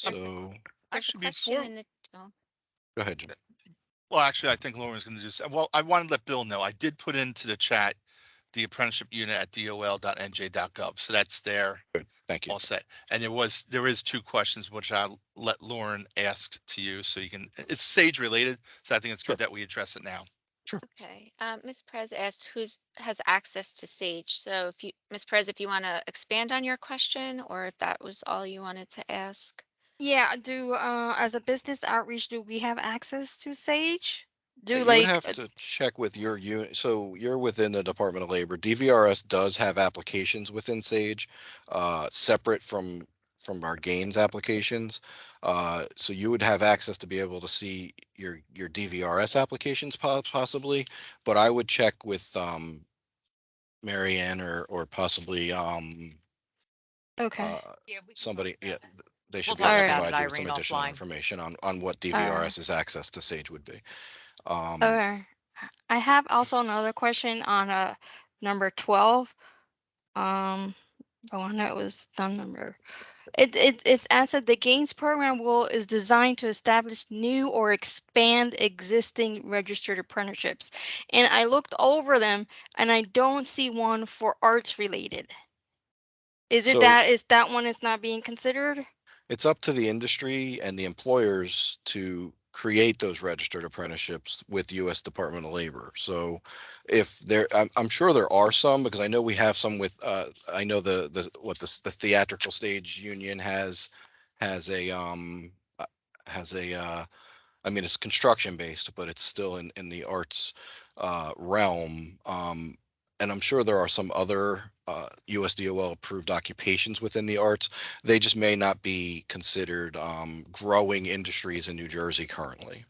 There's So There's a Actually, question before, in the, oh, go ahead, Jim. well, actually, I think Lauren's going to do, well, I wanted to let Bill know, I did put into the chat the apprenticeship unit at dol.nj.gov. So that's there, Good, thank you. all set. And there is two questions which I'll let Lauren ask to you, so you can, it's Sage related. So I think it's Sure. good that we address it now. Sure. okay. Ms. Perez asked has access to Sage. So if you, Ms. Perez, if you want to expand on your question or if that was all you wanted to ask. Yeah, as a business outreach, do we have access to Sage? Do You would like, have to check with your unit. So you're within the Department of Labor. DVRS does have applications within Sage, separate from our gains applications. So you would have access to be able to see your DVRS applications possibly, but I would check with Mary Ann or possibly Okay. Somebody, yeah, they should be We'll able to talk about provide it, you with some Irene, additional offline. information on what DVRS's access to Sage would be. Okay. I have also another question on number 12. The one that was done number. It's answered the gains program is designed to establish new or expand existing registered apprenticeships. And I looked over them and I don't see one for arts related. Is So that one is not being considered? it's up to the industry and the employers to create those registered apprenticeships with U.S. Department of Labor. So if I'm sure there are some, because I know we have some with, I know the theatrical stage union has a, has a, I mean, it's construction based, but it's still in the arts realm. And I'm sure there are some other USDOL approved occupations within the arts. They just may not be considered growing industries in New Jersey currently.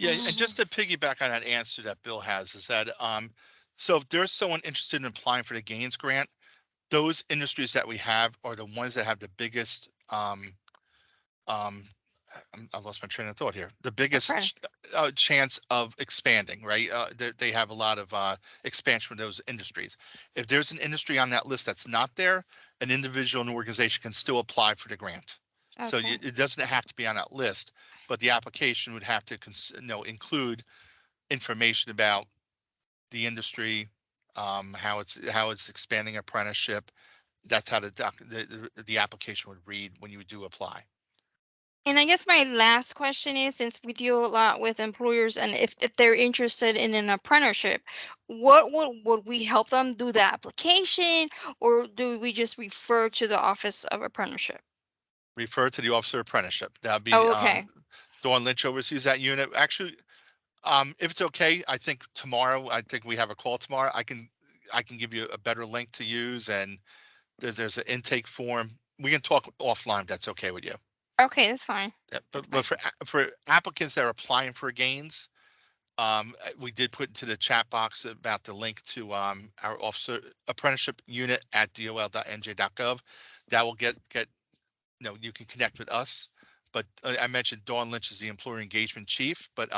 Yeah, and just to piggyback on that answer that Bill has is that so if there's someone interested in applying for the Gains grant, those industries that we have are the ones that have the biggest I lost my train of thought here. The biggest chance of expanding, right? They have a lot of expansion with those industries. If there's an industry on that list that's not there, an individual and organization can still apply for the grant. So Okay. it doesn't have to be on that list, but the application would have to include information about the industry, how it's expanding apprenticeship. That's how the application would read when you do apply. And I guess my last question is, since we deal a lot with employers and if they're interested in an apprenticeship, what would we help them do the application, or do we just refer to the Office of Apprenticeship? Refer to the officer apprenticeship. That'd be Oh, okay. Dawn Lynch oversees that unit. Actually, if it's okay, I think tomorrow, I think we have a call tomorrow. I can give you a better link to use, and there's an intake form. We can talk offline if that's okay with you. Okay, that's fine. Yeah, That's but for applicants that are applying for gains, we did put into the chat box about the link to our officer apprenticeship unit at dol.nj.gov. That will get you can connect with us. But I mentioned Dawn Lynch is the employer engagement chief, but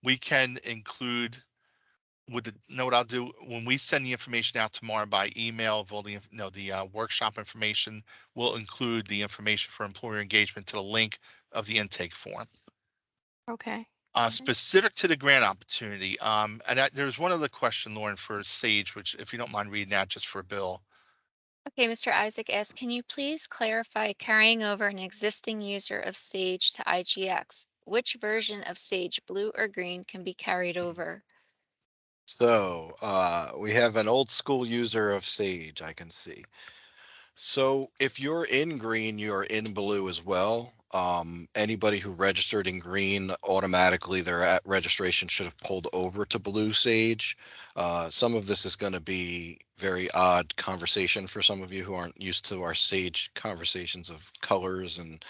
we can include know what I'll do when we send the information out tomorrow by email of all the workshop information. We'll include the information for employer engagement to the link of the intake form. Okay. Specific to the grant opportunity, there's one other question, Lauren, for Sage, which if you don't mind reading that just for Bill. Okay, Mr. Isaac asks, can you please clarify carrying over an existing user of Sage to IGX? Which version of Sage, blue or green, can be carried over? So we have an old school user of Sage, I can see. So if you're in green, you're in blue as well. Anybody who registered in green, automatically their registration should have pulled over to blue Sage. Some of this is going to be very odd conversation for some of you who aren't used to our Sage conversations of colors, and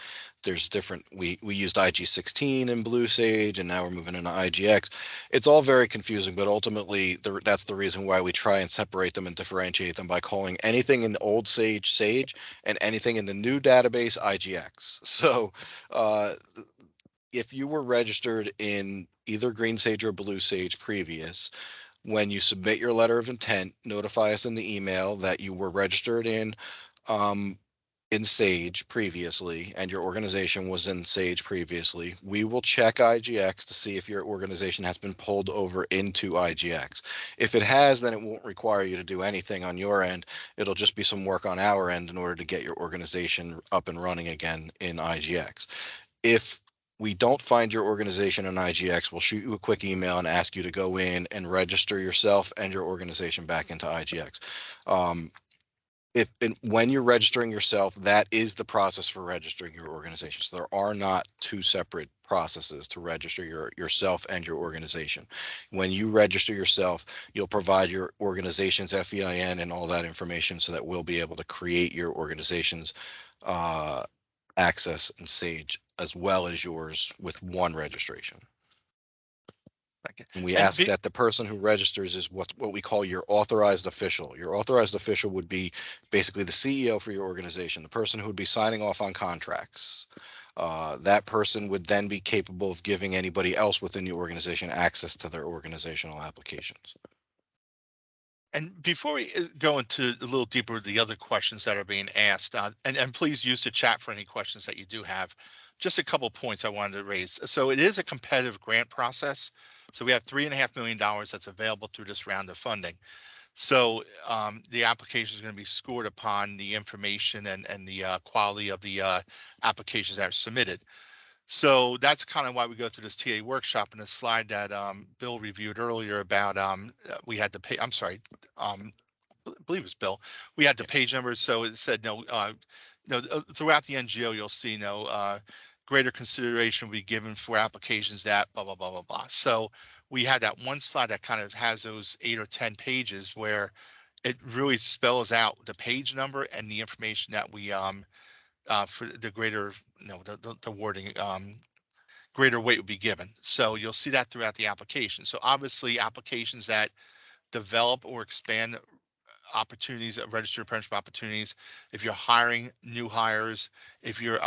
there's different, we used IG16 in blue Sage, and now we're moving into IGX. It's all very confusing, but ultimately that's the reason why we try and separate them and differentiate them by calling anything in the old Sage Sage and anything in the new database IGX. So if you were registered in either green Sage or blue Sage previous, when you submit your letter of intent, notify us in the email that you were registered in Sage previously and your organization was in Sage previously. We will check IGX to see if your organization has been pulled over into IGX. If it has, then it won't require you to do anything on your end. It'll just be some work on our end in order to get your organization up and running again in IGX. If we don't find your organization in IGX, we'll shoot you a quick email and ask you to go in and register yourself and your organization back into IGX. When you're registering yourself, that is the process for registering your organization. So there are not two separate processes to register yourself and your organization. When you register yourself, you'll provide your organization's FEIN and all that information so that we'll be able to create your organization's access in Sage as well as yours with one registration. And we And ask that the person who registers is what we call your authorized official. Your authorized official would be basically the CEO for your organization, the person who would be signing off on contracts. That person would then be capable of giving anybody else within the organization access to their organizational applications. And before we go into a little deeper the other questions that are being asked, and please use the chat for any questions that you do have, just a couple points I wanted to raise. So it is a competitive grant process. So we have $3.5 million that's available through this round of funding. So the application is going to be scored upon the information and the quality of the applications that are submitted. So that's kind of why we go through this TA workshop. And the slide that Bill reviewed earlier about we had the pay. I'm sorry, I believe it was Bill. We had the page numbers, so it said throughout the NGO you'll see greater consideration will be given for applications that blah blah blah blah blah. So we had that one slide that kind of has those 8 or 10 pages where it really spells out the page number and the information that we for the greater the wording greater weight would be given. So you'll see that throughout the application. So obviously applications that develop or expand opportunities, registered apprenticeship opportunities, if you're hiring new hires, if you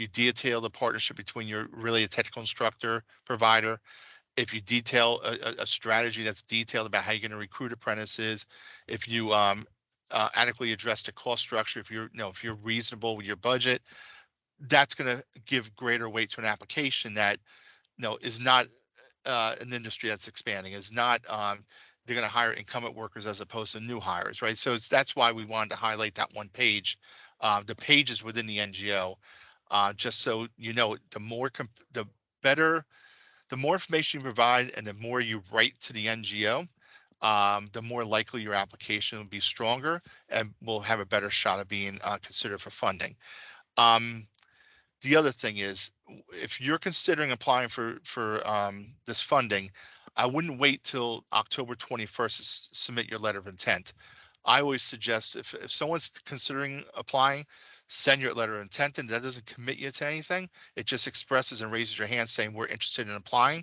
detail the partnership between your related technical instructor provider, if you detail a strategy that's detailed about how you're going to recruit apprentices, if you adequately address the cost structure, if you're reasonable with your budget, that's going to give greater weight to an application that is not an industry that's expanding, is not they're going to hire incumbent workers as opposed to new hires, right? So that's why we wanted to highlight that one page, the pages within the NGO, just so you know, the better, the more information you provide and the more you write to the NGO, the more likely your application will be stronger and will have a better shot of being considered for funding. The other thing is, if you're considering applying for this funding, I wouldn't wait till October 21st to submit your letter of intent. I always suggest if someone's considering applying, send your letter of intent, and that doesn't commit you to anything. It just expresses and raises your hand saying we're interested in applying.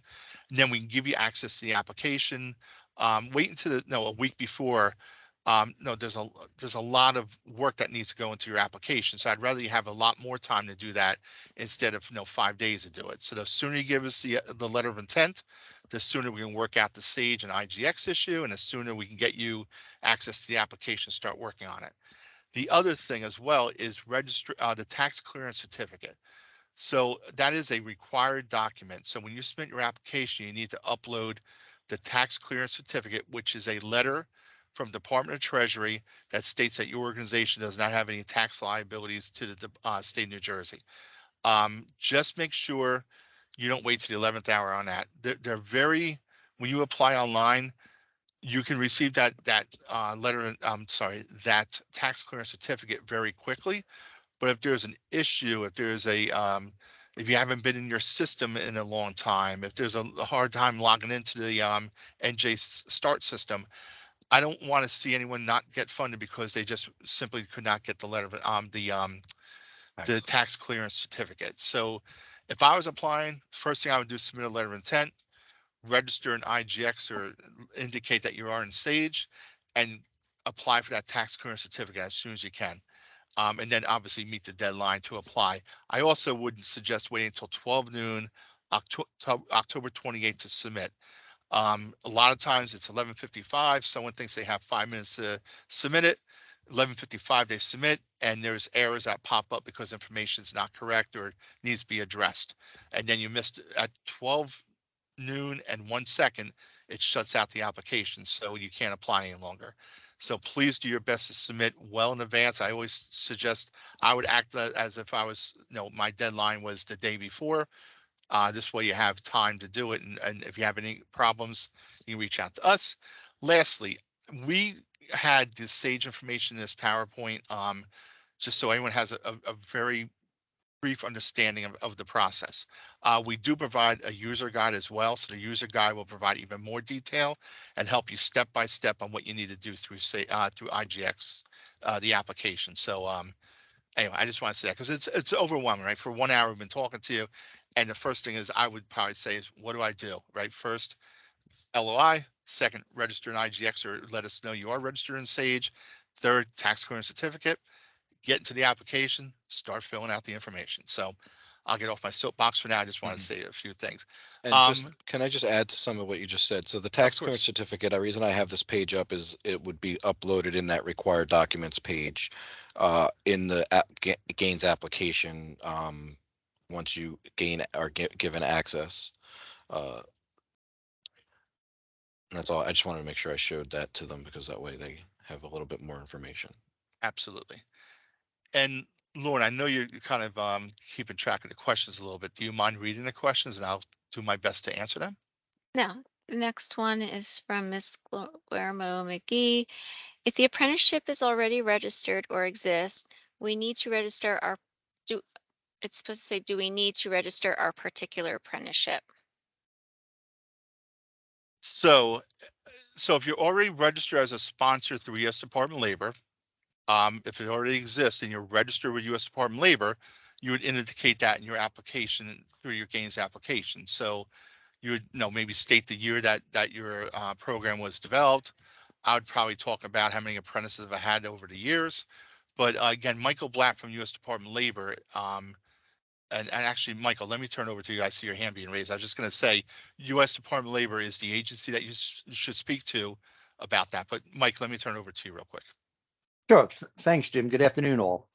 And then we can give you access to the application. Wait until a week before. No, there's a lot of work that needs to go into your application. So I'd rather you have a lot more time to do that instead of 5 days to do it. So the sooner you give us the letter of intent, the sooner we can work out the Sage and IGX issue, and the sooner we can get you access to the application, start working on it. The other thing as well is register the tax clearance certificate. So that is a required document. So when you submit your application, you need to upload the tax clearance certificate, which is a letter from Department of Treasury that states that your organization does not have any tax liabilities to the state of New Jersey. Just make sure you don't wait to the 11th hour on that. They're very, when you apply online, you can receive that letter, that tax clearance certificate very quickly. But if there's an issue, if there's if you haven't been in your system in a long time, if there's a hard time logging into the NJ Start system, I don't want to see anyone not get funded because they just simply could not get the letter of the tax clearance certificate. So if I was applying, first thing I would do is submit a letter of intent, register an IGX or indicate that you are in Sage, and apply for that tax clearance certificate as soon as you can. And then obviously meet the deadline to apply. I also wouldn't suggest waiting until 12 noon, October 28th to submit. A lot of times it's 11:55. Someone thinks they have 5 minutes to submit it. 11:55 they submit, and there's errors that pop up because information is not correct or needs to be addressed. And then you missed at 12 noon and 1 second, it shuts out the application, so you can't apply any longer. So please do your best to submit well in advance. I always suggest I would act as if I was, my deadline was the day before. This way you have time to do it. And if you have any problems, you can reach out to us. Lastly, we had this Sage information in this PowerPoint, just so anyone has a very brief understanding of the process. We do provide a user guide as well. So the user guide will provide even more detail and help you step by step on what you need to do through through IGX, the application. So anyway, I just want to say that because it's overwhelming, right? For 1 hour, we've been talking to you. And the first thing is I would probably say is, what do I do? Right. First, LOI. Second, register an IGX or let us know you are registered in Sage. Third, tax clearance certificate. Get into the application, start filling out the information. So I'll get off my soapbox for now. I just want to say a few things. And just, can I just add to some of what you just said? So the tax clearance course. certificate, the reason I have this page up is it would be uploaded in that required documents page in the gains application once you gain or get given access. That's all. I just wanted to make sure I showed that to them because that way they have a little bit more information. Absolutely. And Lauren, I know you're kind of keeping track of the questions a little bit. Do you mind reading the questions and I'll do my best to answer them? Now, the next one is from Ms. Guillermo McGee. If the apprenticeship is already registered or exists, we need to register our, it's supposed to say, do we need to register our particular apprenticeship? So if you're already registered as a sponsor through U.S. Department of Labor, if it already exists and you're registered with U.S. Department of Labor, you would indicate that in your application through your gains application. So you would maybe state the year that your program was developed. I would probably talk about how many apprentices I had over the years. But again, Michael Black from U.S. Department of Labor, and actually, Michael, let me turn over to you. I see your hand being raised. I was just going to say, U.S. Department of Labor is the agency that you should speak to about that. But Mike, let me turn over to you real quick. Sure. Thanks, Jim. Good afternoon, all.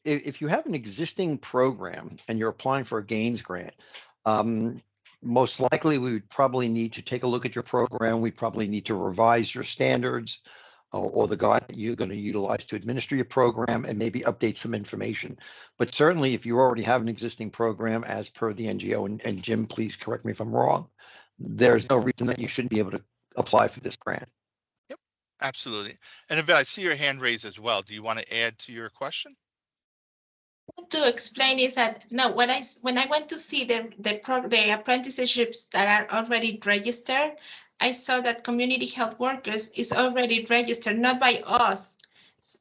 If you have an existing program and you're applying for a gains grant, most likely we would probably need to take a look at your program. We probably need to revise your standards or the guide that you're going to utilize to administer your program and maybe update some information. But certainly if you already have an existing program as per the NGO, and Jim, please correct me if I'm wrong, there's no reason that you shouldn't be able to apply for this grant. Yep, absolutely. And Yvette, I see your hand raised as well. Do you want to add to your question? To explain is that no, when I went to see the apprenticeships that are already registered, I saw that community health workers is already registered, not by us,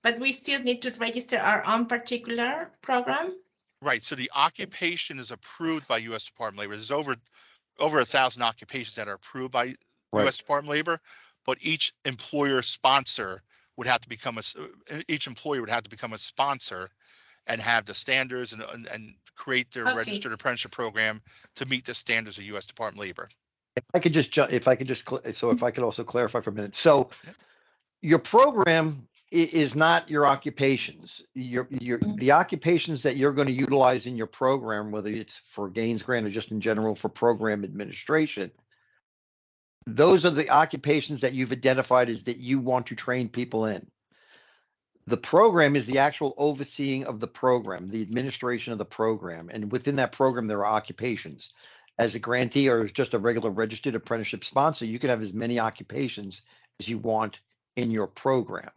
but we still need to register our own particular program. Right. So the occupation is approved by U.S. Department of Labor. There's over 1,000 occupations that are approved by U.S. Department of Labor, but each employer would have to become a sponsor and have the standards and create their registered apprenticeship program to meet the standards of U.S. Department of Labor. If I could also clarify for a minute. So your program is not your occupations. The occupations that you're going to utilize in your program, whether it's for gains grant or just in general for program administration, those are the occupations that you've identified as that you want to train people in. The program is the actual overseeing of the program, the administration of the program. And within that program, there are occupations. As a grantee or as just a regular registered apprenticeship sponsor, you can have as many occupations as you want in your program.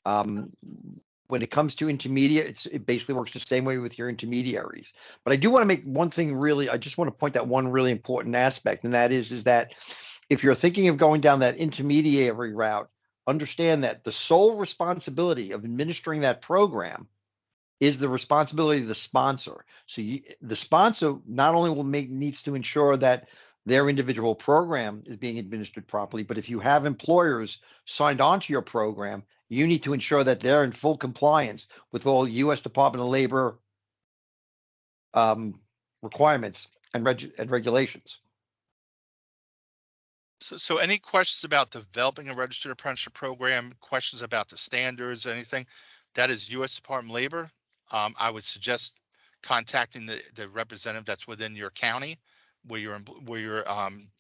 When it comes to intermediate, it basically works the same way with your intermediaries. But I do want to make one thing I just want to point out one really important aspect, and that is that if you're thinking of going down that intermediary route, understand that the sole responsibility of administering that program is the responsibility of the sponsor. So the sponsor not only needs to ensure that their individual program is being administered properly, but if you have employers signed on to your program, you need to ensure that they're in full compliance with all U.S. Department of Labor requirements and regulations. So any questions about developing a registered apprenticeship program, questions about the standards, anything, that is U.S. Department of Labor. I would suggest contacting the representative that's within your county where your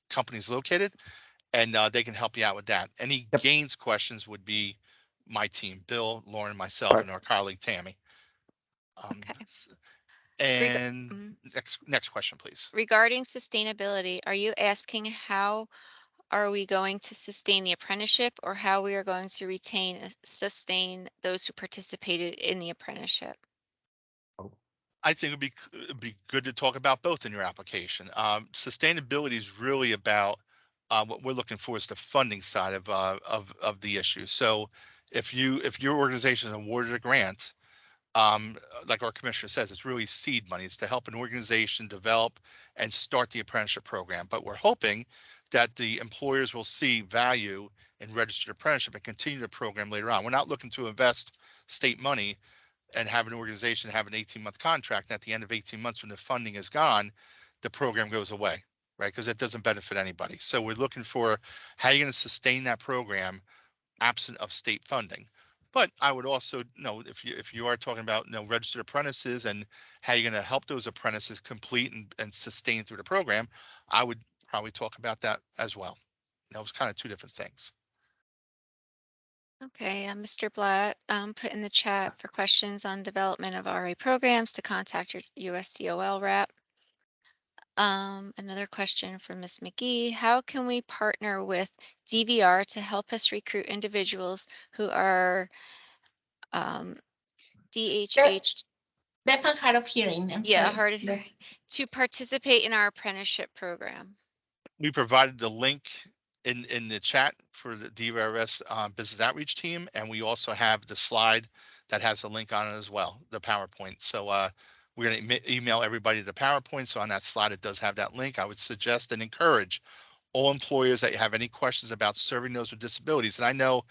company is located, and they can help you out with that. Any gains questions would be my team, Bill, Lauren, myself, and our colleague Tammy. And next question, please. Regarding sustainability, are you asking how are we going to sustain the apprenticeship or how we are going to retain and sustain those who participated in the apprenticeship? I think it'd be good to talk about both in your application. Sustainability is really about what we're looking for is the funding side of the issue. So if your organization is awarded a grant, like our commissioner says, it's really seed money. It's to help an organization develop and start the apprenticeship program. But we're hoping that the employers will see value in registered apprenticeship and continue the program later on. We're not looking to invest state money and have an organization have an 18-month contract. And at the end of 18 months, when the funding is gone, the program goes away, right? Because it doesn't benefit anybody. So we're looking for how you're going to sustain that program absent of state funding. But I would also know if you are talking about registered apprentices and how you're going to help those apprentices complete and sustain through the program, I would probably talk about that as well. That was kind of two different things. Okay, Mr. Blatt put in the chat for questions on development of RA programs to contact your USDOL rep. Another question from Ms. McGee. How can we partner with DVR to help us recruit individuals who are DHH? Deaf and hard of hearing. I'm Yeah, sorry. hard of hearing, to participate in our apprenticeship program. We provided the link in the chat for the DVRS business outreach team, and we also have the slide that has a link on it as well, the PowerPoint. So we're going to email everybody the PowerPoint. So on that slide, it does have that link. I would suggest and encourage all employers that have any questions about serving those with disabilities. And I know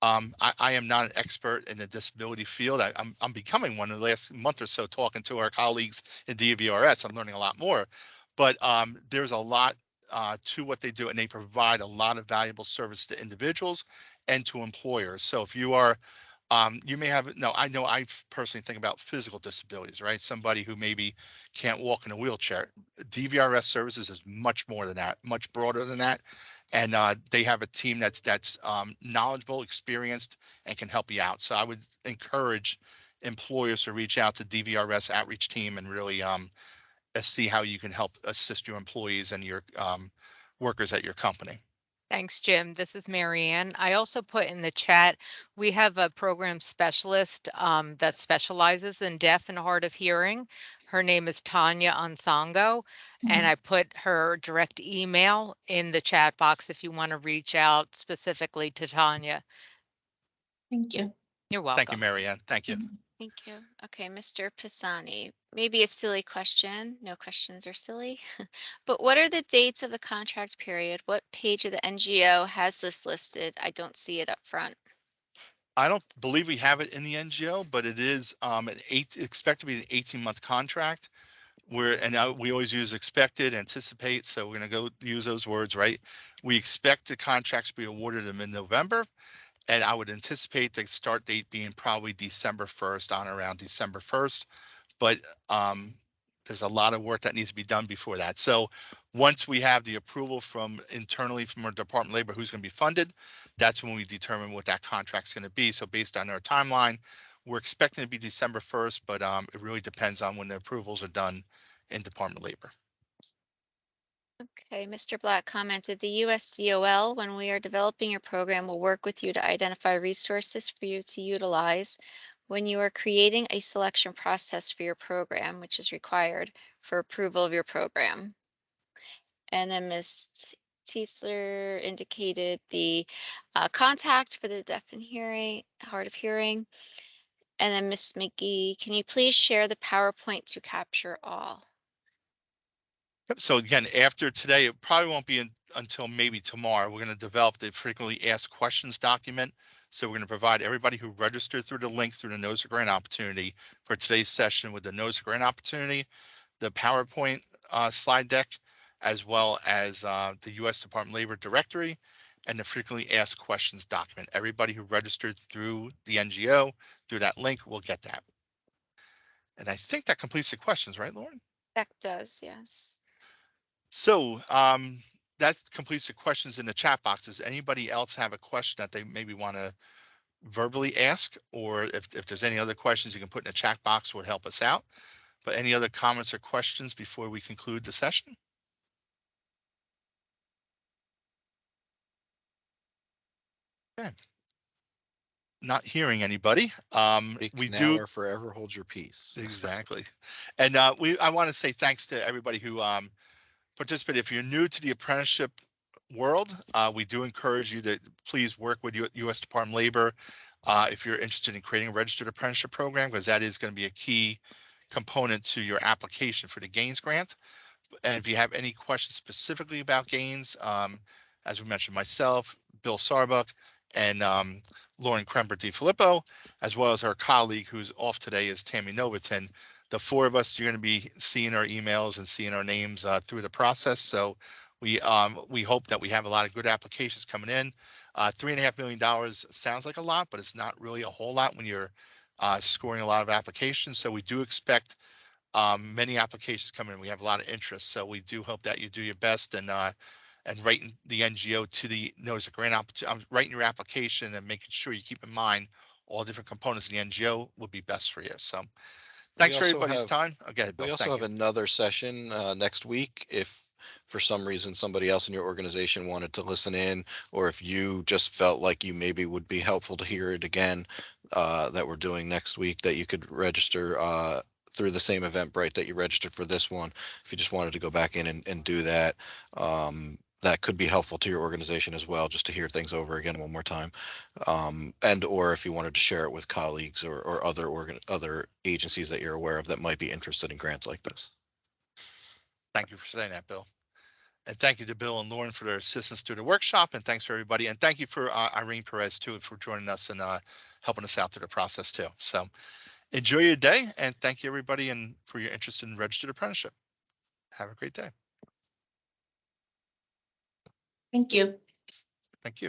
I am not an expert in the disability field. I'm becoming one in the last month or so, talking to our colleagues in DVRS. I'm learning a lot more, but there's a lot to what they do, and they provide a lot of valuable service to individuals and to employers. So if you are, you may have, no, I know I personally think about physical disabilities, right? Somebody who maybe can't walk in a wheelchair. DVRS services is much more than that, much broader than that. And they have a team that's knowledgeable, experienced, and can help you out. So I would encourage employers to reach out to DVRS outreach team and really see how you can help assist your employees and your workers at your company. Thanks, Jim. This is Marianne. I also put in the chat, we have a program specialist that specializes in deaf and hard of hearing. Her name is Tanya Ansongo, and I put her direct email in the chat box if you want to reach out specifically to Tanya. Thank you. You're welcome. Thank you, Marianne. Thank you. Thank you. Okay, Mr. Pisani, maybe a silly question. No questions are silly. But what are the dates of the contract period? What page of the NGO has this listed? I don't see it up front. I don't believe we have it in the NGO, but it is expect to be an 18-month contract. We always use expected, anticipate. So we're going to go use those words, right? We expect the contracts to be awarded in mid-November. And I would anticipate the start date being probably December 1st, on around December 1st. But there's a lot of work that needs to be done before that. So once we have the approval from internally from our Department of Labor who's going to be funded, that's when we determine what that contract's going to be. So based on our timeline, we're expecting to be December 1st, but it really depends on when the approvals are done in Department of Labor. Okay, Mr. Black commented, the USDOL, when we are developing your program, will work with you to identify resources for you to utilize when you are creating a selection process for your program, which is required for approval of your program. And then Ms. Tiesler indicated the contact for the deaf and hard of hearing. And then Ms. McGee, can you please share the PowerPoint to capture all? So again, after today, it probably won't be until maybe tomorrow. We're going to develop the frequently asked questions document. So we're going to provide everybody who registered through the link through the Notice of Grant Opportunity for today's session with the Notice of Grant Opportunity, the PowerPoint slide deck, as well as the U.S. Department of Labor directory and the frequently asked questions document. Everybody who registered through the NGO, through that link, will get that. And I think that completes the questions, right, Lauren? That does, yes. So that completes the questions in the chat box. Does anybody else have a question that they maybe want to verbally ask? Or if there's any other questions you can put in the chat box would help us out. But any other comments or questions before we conclude the session? Okay. Not hearing anybody. We Now do or forever hold your peace. exactly. And I want to say thanks to everybody who participate. If you're new to the apprenticeship world, we do encourage you to please work with U.S. Department of Labor if you're interested in creating a registered apprenticeship program, because that is going to be a key component to your application for the Gaines grant. And if you have any questions specifically about gains, as we mentioned, myself, Bill Sarbuck, and Lauren Krember DiFilippo, as well as our colleague who's off today is Tammy Novitin. The four of us, you're going to be seeing our emails and seeing our names through the process. So we hope that we have a lot of good applications coming in. $3.5 million sounds like a lot, but it's not really a whole lot when you're scoring a lot of applications. So we do expect many applications coming in. We have a lot of interest. So we do hope that you do your best and writing the NGO to the notice of grant opportunity, writing your application and making sure you keep in mind all different components of the NGO would be best for you. So thanks for also everybody's have- time. Again, Bill, We also thank have you. another session next week. If for some reason somebody else in your organization wanted to listen in, or if you just felt like you maybe would be helpful to hear it again, that we're doing next week, that you could register through the same Eventbrite that you registered for this one. If you just wanted to go back in and do that, that could be helpful to your organization as well, just to hear things over again one more time. And or if you wanted to share it with colleagues or other agencies that you're aware of that might be interested in grants like this. Thank you for saying that, Bill. And thank you to Bill and Lauren for their assistance through the workshop. And thanks for everybody. And thank you for Irene Perez too, for joining us and helping us out through the process too. So enjoy your day and thank you everybody and for your interest in registered apprenticeship. Have a great day. Thank you. Thank you.